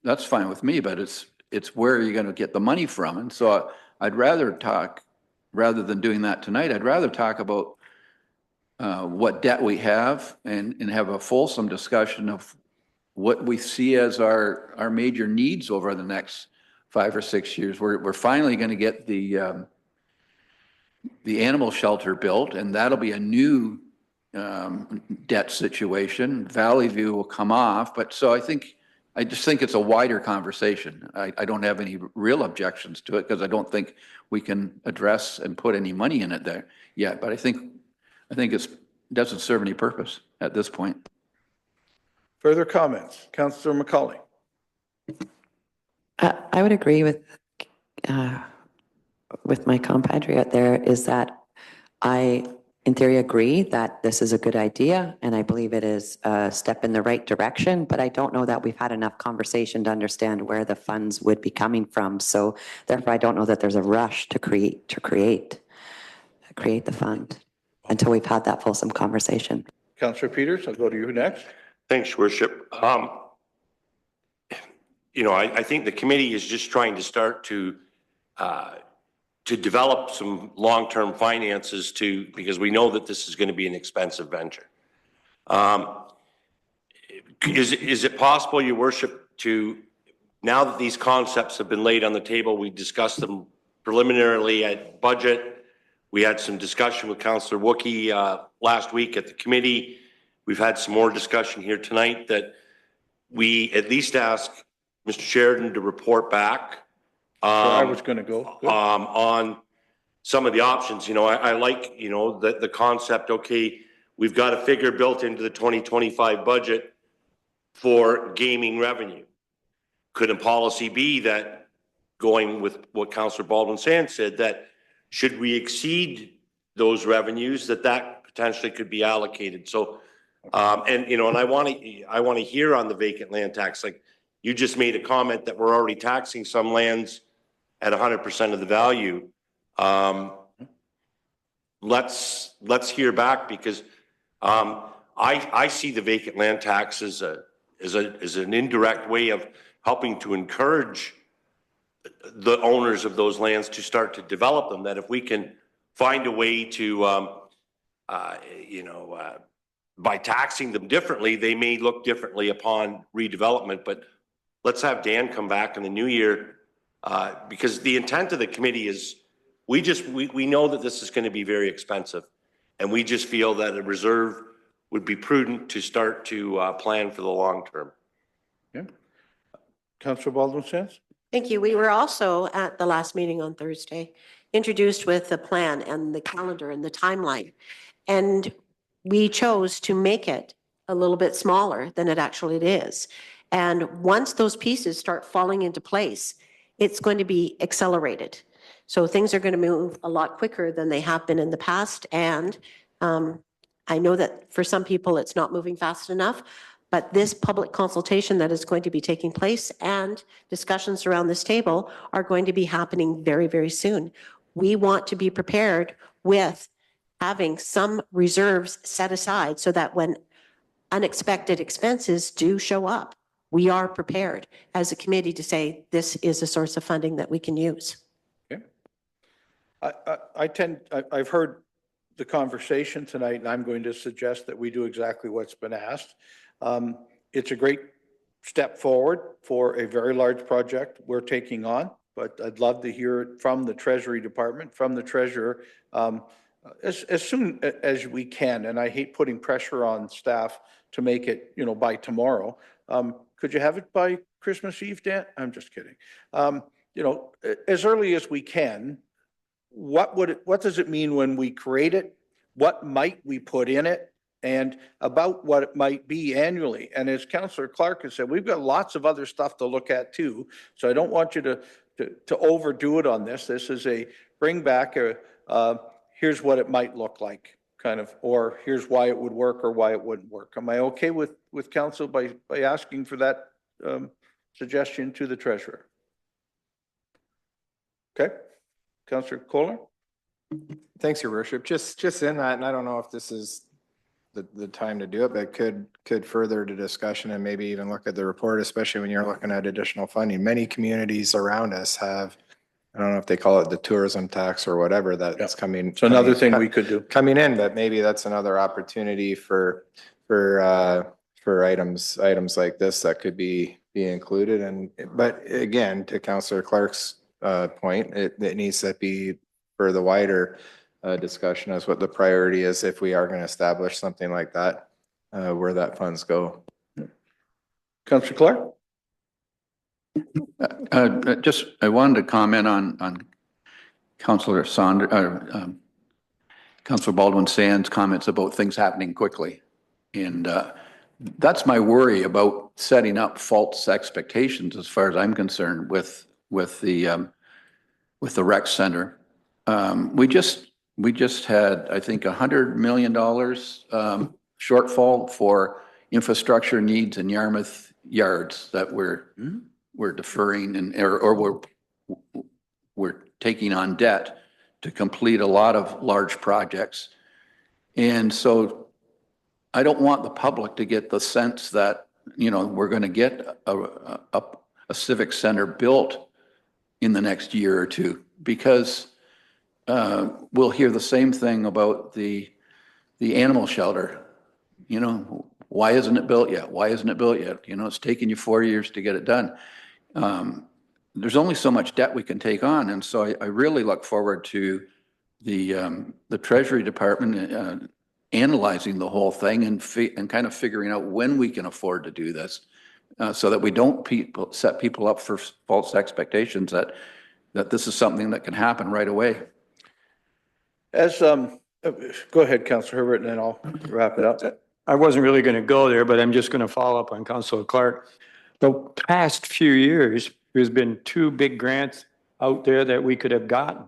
Speaker 5: That's fine with me, but it's where you're going to get the money from. And so I'd rather talk, rather than doing that tonight, I'd rather talk about what debt we have and have a fulsome discussion of what we see as our major needs over the next 5 or 6 years. We're finally going to get the animal shelter built, and that'll be a new debt situation. Valley View will come off, but so I just think it's a wider conversation. I don't have any real objections to it because I don't think we can address and put any money in it there yet. But I think it doesn't serve any purpose at this point.
Speaker 1: Further comments, Councillor McCauley?
Speaker 8: I would agree with my compadre out there, is that I, in theory, agree that this is a good idea, and I believe it is a step in the right direction, but I don't know that we've had enough conversation to understand where the funds would be coming from. So therefore, I don't know that there's a rush to create the fund until we've had that fulsome conversation.
Speaker 1: Councillor Peters, I'll go to you next.
Speaker 6: Thanks, Your Worship. I think the committee is just trying to start to develop some long-term finances because we know that this is going to be an expensive venture. Is it possible, Your Worship, now that these concepts have been laid on the table, we discussed them preliminarily at budget. We had some discussion with Councillor Wookie last week at the committee. We've had some more discussion here tonight, that we at least ask Mr. Sheridan to report back
Speaker 1: I was going to go.
Speaker 6: on some of the options. I like, the concept, okay, we've got a figure built into the 2025 budget for gaming revenue. Could a policy be that, going with what Councillor Baldwin-Sands said, that should we exceed those revenues, that potentially could be allocated? So And, you know, and I want to hear on the vacant land tax, like you just made a comment that we're already taxing some lands at 100% of the value. Let's hear back because I see the vacant land tax as an indirect way of helping to encourage the owners of those lands to start to develop them. That if we can find a way to, by taxing them differently, they may look differently upon redevelopment. But let's have Dan come back in the new year because the intent of the committee is we know that this is going to be very expensive, and we just feel that a reserve would be prudent to start to plan for the long term.
Speaker 1: Yeah. Councillor Baldwin-Sands?
Speaker 13: Thank you. We were also at the last meeting on Thursday, introduced with the plan and the calendar and the timeline. And we chose to make it a little bit smaller than it actually is. And once those pieces start falling into place, it's going to be accelerated. So things are going to move a lot quicker than they have been in the past. And I know that for some people it's not moving fast enough, but this public consultation that is going to be taking place and discussions around this table are going to be happening very, very soon. We want to be prepared with having some reserves set aside so that when unexpected expenses do show up, we are prepared as a committee to say this is a source of funding that we can use.
Speaker 1: Okay. I've heard the conversation tonight, and I'm going to suggest that we do exactly what's been asked. It's a great step forward for a very large project we're taking on, but I'd love to hear it from the Treasury Department, from the Treasurer, as soon as we can. And I hate putting pressure on staff to make it, by tomorrow. Could you have it by Christmas Eve, Dan? I'm just kidding. As early as we can. What does it mean when we create it? What might we put in it? And about what it might be annually. And as Councillor Clark has said, we've got lots of other stuff to look at too. So I don't want you to overdo it on this. This is a bring back here's what it might look like kind of, or here's why it would work or why it wouldn't work. Am I okay with council by asking for that suggestion to the treasurer? Okay. Councillor Kohler?
Speaker 10: Thanks, Your Worship. Just in that, and I don't know if this is the time to do it, but could further the discussion and maybe even look at the report, especially when you're looking at additional funding. Many communities around us have, I don't know if they call it the tourism tax or whatever that's coming.
Speaker 1: So another thing we could do.
Speaker 10: Coming in, but maybe that's another opportunity for items like this that could be included. But again, to Councillor Clark's point, it needs to be for the wider discussion as what the priority is if we are going to establish something like that, where that funds go.
Speaker 1: Councillor Clark?
Speaker 5: I wanted to comment on Councillor Councillor Baldwin-Sands' comments about things happening quickly. And that's my worry about setting up false expectations as far as I'm concerned with the rec center. We just had, I think, $100 million shortfall for infrastructure needs in Yarmouth yards that we're deferring or we're taking on debt to complete a lot of large projects. And so I don't want the public to get the sense that, we're going to get a civic center built in the next year or two, because we'll hear the same thing about the animal shelter. Why isn't it built yet? Why isn't it built yet? It's taken you 4 years to get it done. There's only so much debt we can take on. And so I really look forward to the Treasury Department analyzing the whole thing and kind of figuring out when we can afford to do this, so that we don't set people up for false expectations that this is something that can happen right away.
Speaker 1: Go ahead, Councillor Herbert, and then I'll wrap it up.
Speaker 3: I wasn't really going to go there, but I'm just going to follow up on Councillor Clark. The past few years, there's been 2 big grants out there that we could have gotten,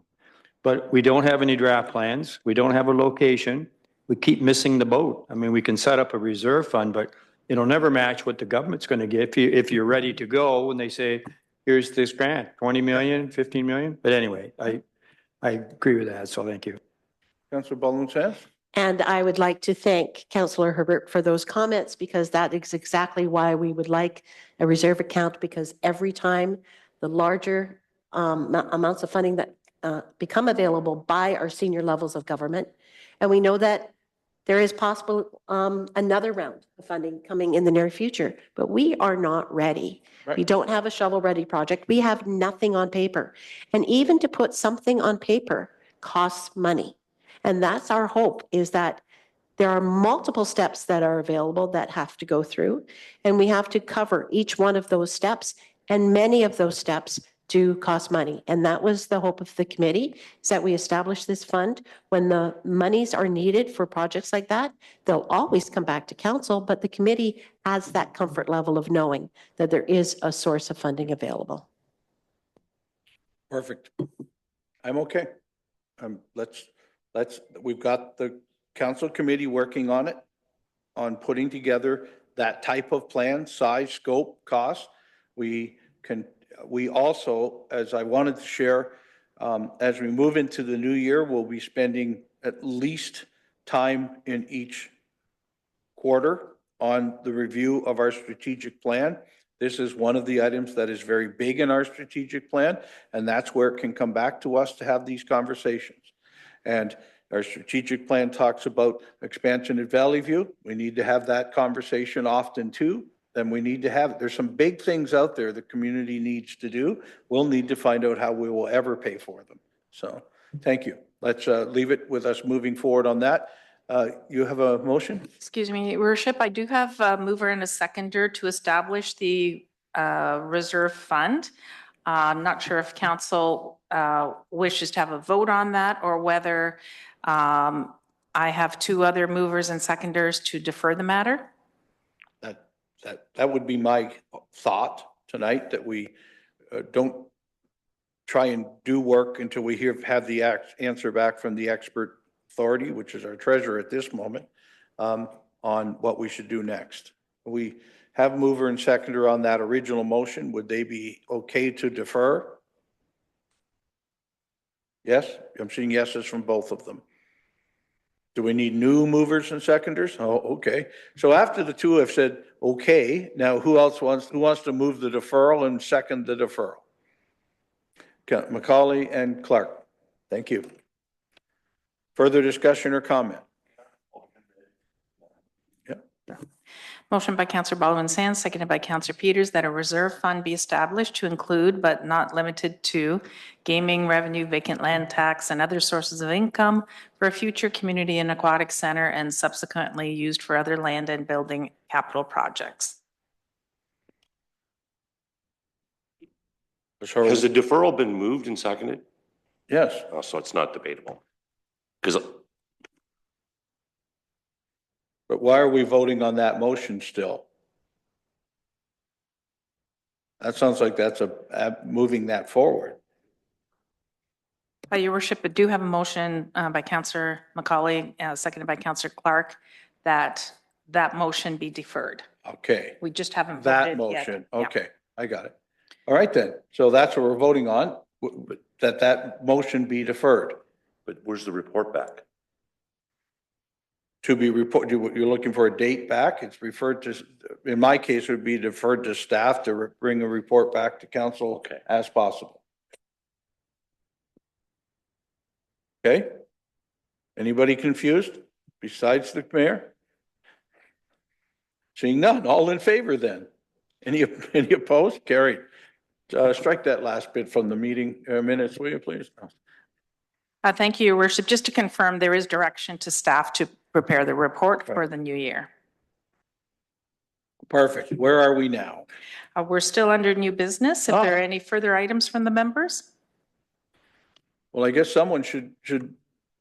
Speaker 3: but we don't have any draft plans. We don't have a location. we keep missing the boat. I mean, we can set up a reserve fund, but it'll never match what the government's going to get if you're ready to go when they say, here's this grant, 20 million, 15 million. But anyway, I agree with that. So thank you.
Speaker 1: Councillor Balloon says?
Speaker 13: And I would like to thank Councillor Herbert for those comments, because that is exactly why we would like a reserve account, because every time the larger amounts of funding that become available by our senior levels of government, and we know that there is possible another round of funding coming in the near future, but we are not ready.
Speaker 1: Right.
Speaker 13: We don't have a shovel-ready project. We have nothing on paper. And even to put something on paper costs money. And that's our hope, is that there are multiple steps that are available that have to go through, and we have to cover each one of those steps, and many of those steps do cost money. And that was the hope of the committee, is that we establish this fund. When the monies are needed for projects like that, they'll always come back to council, but the committee has that comfort level of knowing that there is a source of funding available.
Speaker 1: Perfect. I'm okay. We've got the council committee working on it, on putting together that type of plan, size, scope, cost. We also, as I wanted to share, as we move into the new year, we'll be spending at least time in each quarter on the review of our strategic plan. This is one of the items that is very big in our strategic plan, and that's where it can come back to us to have these conversations. And our strategic plan talks about expansion at Valley View. We need to have that conversation often too. Then we need to have, there's some big things out there the community needs to do. We'll need to find out how we will ever pay for them. So thank you. Let's leave it with us moving forward on that. You have a motion?
Speaker 2: Excuse me, Your Worship, I do have a mover and a seconder to establish the reserve fund. I'm not sure if council wishes to have a vote on that, or whether I have two other movers and seconders to defer the matter.
Speaker 1: That would be my thought tonight, that we don't try and do work until we have the answer back from the expert authority, which is our treasurer at this moment, on what we should do next. We have mover and seconder on that original motion. Would they be okay to defer? Yes, I'm seeing yeses from both of them. Do we need new movers and seconders? Oh, okay. So after the two have said, okay, now who wants to move the deferral and second the deferral? Macaulay and Clark. Thank you. Further discussion or comment?
Speaker 2: Motion by Councillor Baldwin Sands, seconded by Councillor Peters, that a reserve fund be established to include but not limited to gaming revenue, vacant land tax, and other sources of income for a future community and aquatic center, and subsequently used for other land and building capital projects.
Speaker 6: Has the deferral been moved and seconded?
Speaker 1: Yes.
Speaker 6: Oh, so it's not debatable. Because
Speaker 1: But why are we voting on that motion still? That sounds like that's moving that forward.
Speaker 2: Your Worship, I do have a motion by Councillor Macaulay, seconded by Councillor Clark, that motion be deferred.
Speaker 1: Okay.
Speaker 2: We just haven't
Speaker 1: That
Speaker 2: voted yet.
Speaker 1: motion.
Speaker 2: Yeah.
Speaker 1: Okay, I got it. All right then. So that's what we're voting on, that motion be deferred.
Speaker 6: but where's the report back?
Speaker 1: To be reported, you're looking for a date back? It's referred to, in my case, it would be deferred to staff to bring a report back to council as possible. Okay? Anybody confused besides the mayor? Seeing none, all in favor then? Any opposed? Carried. Strike that last bit from the meeting minutes, will you please?
Speaker 2: Thank you, Your Worship. Just to confirm, there is direction to staff to prepare the report for the new year.
Speaker 1: Perfect. Where are we now?
Speaker 2: We're still under new business. If there are any further items from the members?
Speaker 1: Well, I guess someone should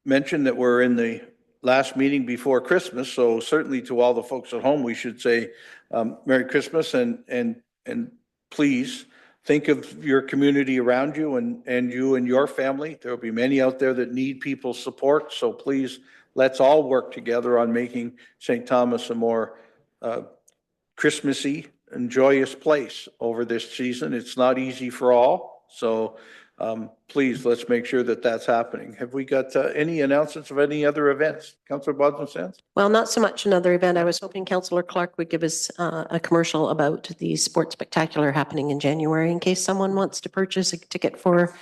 Speaker 1: mention that we're in the last meeting before Christmas. So certainly to all the folks at home, we should say Merry Christmas, and please think of your community around you and you and your family. There will be many out there that need people's support. So please let's all work together on making St. Thomas a more Christmassy and joyous place over this season. It's not easy for all. So please, let's make sure that that's happening. Have we got any announcements of any other events? Councillor Boswell Sands?
Speaker 13: Well, not so much another event. I was hoping Councillor Clark would give us a commercial about the Sports Spectacular happening in January in case someone wants to purchase a ticket for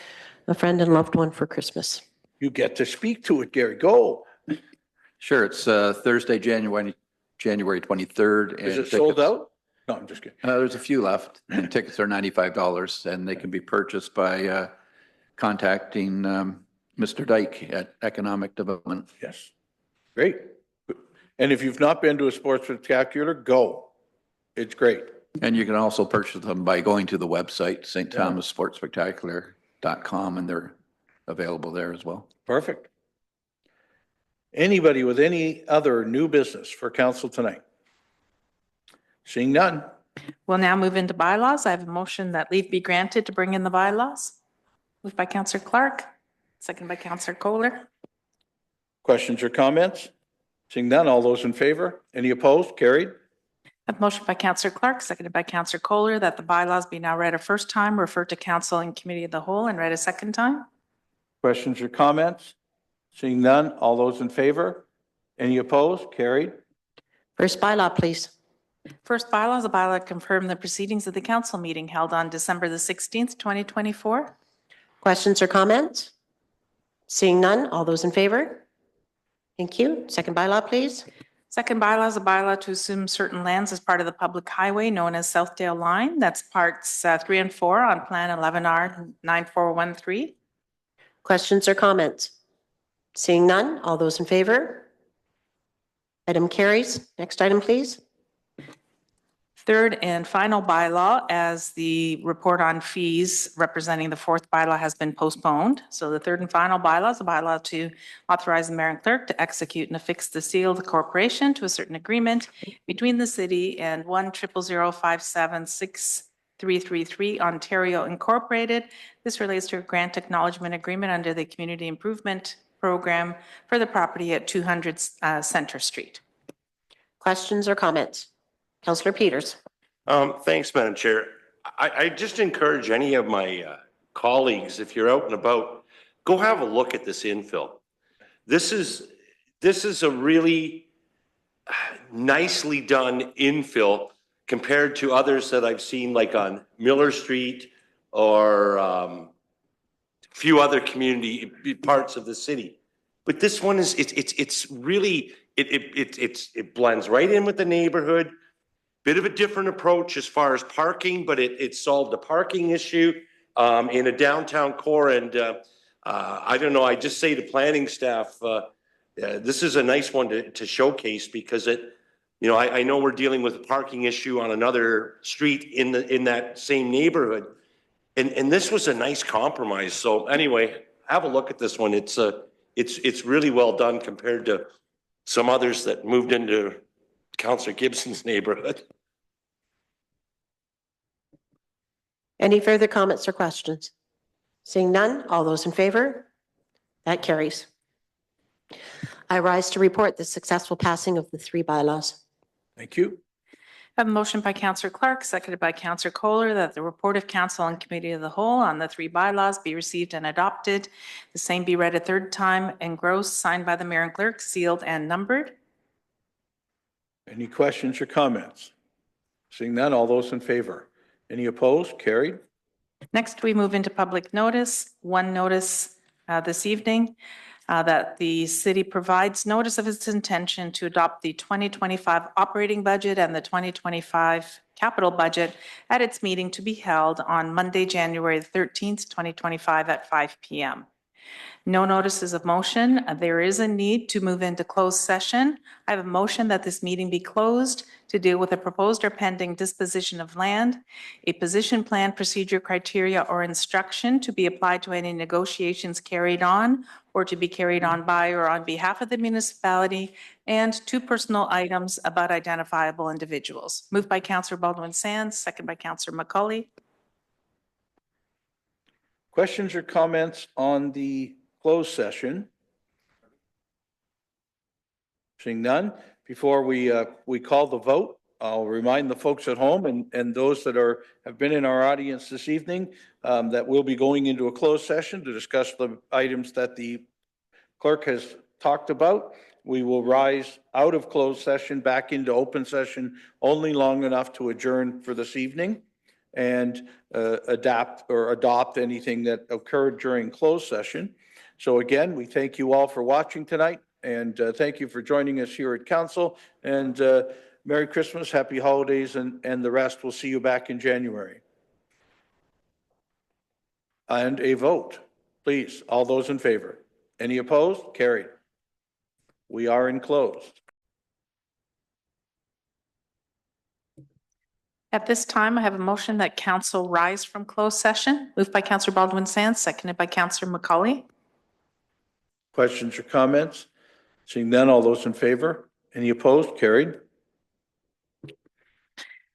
Speaker 13: a friend and loved one for Christmas.
Speaker 1: You get to speak to it, Gary. Go.
Speaker 5: Sure, it's Thursday, January 23rd.
Speaker 1: Is
Speaker 5: and
Speaker 1: it sold
Speaker 5: tickets-
Speaker 1: out? No, I'm just kidding.
Speaker 5: There's a few left, and tickets are $95, and they can be purchased by contacting Mr. Dyke at Economic Development.
Speaker 1: Yes. Great. And if you've not been to a sports spectacular, go. It's great.
Speaker 5: And you can also purchase them by going to the website, stthomassportspectacular.com, and they're available there as well.
Speaker 1: Perfect. Anybody with any other new business for council tonight? Seeing none.
Speaker 2: We'll now move into bylaws. I have a motion that leave be granted to bring in the bylaws. Moved by Councillor Clark, seconded by Councillor Kohler.
Speaker 1: Questions or comments? Seeing none, all those in favor? Any opposed? Carried.
Speaker 2: A motion by Councillor Clark, seconded by Councillor Kohler, that the bylaws be now read a first time, referred to council and committee of the whole, and read a second time.
Speaker 1: Questions or comments? Seeing none, all those in favor? Any opposed? Carried.
Speaker 13: First bylaw, please.
Speaker 2: First bylaw is a bylaw to confirm the proceedings of the council meeting held on December the 16th, 2024.
Speaker 13: Questions or comments? Seeing none, all those in favor? Thank you. Second bylaw, please.
Speaker 2: Second bylaw is a bylaw to assume certain lands as part of the public highway known as Southdale Line. That's parts 3 and 4 on Plan 11R 9413.
Speaker 13: Questions or comments? Seeing none, all those in favor? Item carries. Next item, please.
Speaker 2: Third and final bylaw, as the report on fees representing the fourth bylaw has been postponed. So the third and final bylaw is a bylaw to authorize the mayor and clerk to execute and affix the seal of the corporation to a certain agreement between the city and 10005763333 Ontario Incorporated. This relates to a grant acknowledgement agreement under the Community Improvement Program for the property at 200 Center Street.
Speaker 13: Questions or comments? Councillor Peters.
Speaker 6: Thanks, Madam Chair. I just encourage any of my colleagues, if you're out and about, go have a look at this infill. This is a really nicely done infill compared to others that I've seen, like on Miller Street or a few other community parts of the city. But this one is, it's really, it blends right in with the neighborhood. Bit of a different approach as far as parking, but it solved a parking issue in a downtown core. And I don't know, I just say to planning staff, this is a nice one to showcase because I know we're dealing with a parking issue on another street in that same neighborhood. And this was a nice compromise. So anyway, have a look at this one. It's really well done compared to some others that moved into Councillor Gibson's neighborhood.
Speaker 13: Any further comments or questions? Seeing none, all those in favor? That carries. I rise to report the successful passing of the 3 bylaws.
Speaker 1: Thank you.
Speaker 2: I have a motion by Councillor Clark, seconded by Councillor Kohler, that the report of council and committee of the whole on the 3 bylaws be received and adopted. The same be read a third time, engrossed, signed by the mayor and clerk, sealed and numbered.
Speaker 1: Any questions or comments? Seeing none, all those in favor? Any opposed? Carried.
Speaker 2: Next, we move into public notice. One notice this evening that the city provides notice of its intention to adopt the 2025 operating budget and the 2025 capital budget at its meeting to be held on Monday, January 13th, 2025 at 5 p.m. No notices of motion. There is a need to move into closed session. I have a motion that this meeting be closed to deal with a proposed or pending disposition of land, a position plan, procedure, criteria, or instruction to be applied to any negotiations carried on or to be carried on by or on behalf of the municipality, and 2 personal items about identifiable individuals. Moved by Councillor Baldwin Sands, second by Councillor McCauley.
Speaker 1: Questions or comments on the closed session? Seeing none, before we call the vote, I'll remind the folks at home and those that have been in our audience this evening that we'll be going into a closed session to discuss the items that the clerk has talked about. We will rise out of closed session back into open session only long enough to adjourn for this evening and adopt anything that occurred during closed session. So again, we thank you all for watching tonight and thank you for joining us here at council, and Merry Christmas, Happy Holidays, and the rest. We'll see you back in January. And a vote, please. All those in favor? Any opposed? Carried. We are in closed.
Speaker 2: At this time, I have a motion that council rise from closed session, moved by Councillor Baldwin Sands, seconded by Councillor McCauley.
Speaker 1: Questions or comments? Seeing none, all those in favor? Any opposed? Carried.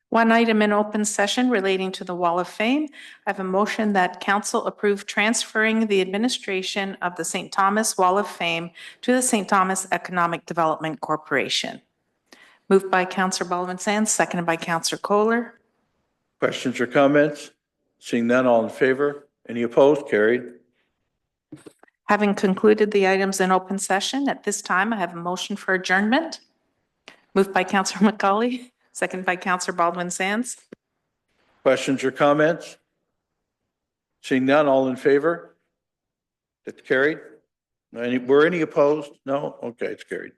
Speaker 2: One item in open session relating to the Wall of Fame. I have a motion that council approve transferring the administration of the St. Thomas Wall of Fame to the St. Thomas Economic Development Corporation. Moved by Councillor Baldwin Sands, seconded by Councillor Kohler.
Speaker 1: Questions or comments? Seeing none, all in favor? Any opposed? Carried.
Speaker 2: Having concluded the items in open session, at this time, I have a motion for adjournment. Moved by Councillor McCauley, seconded by Councillor Baldwin Sands.
Speaker 1: Questions or comments? Seeing none, all in favor? It's carried. Were any opposed? No? Okay, it's carried.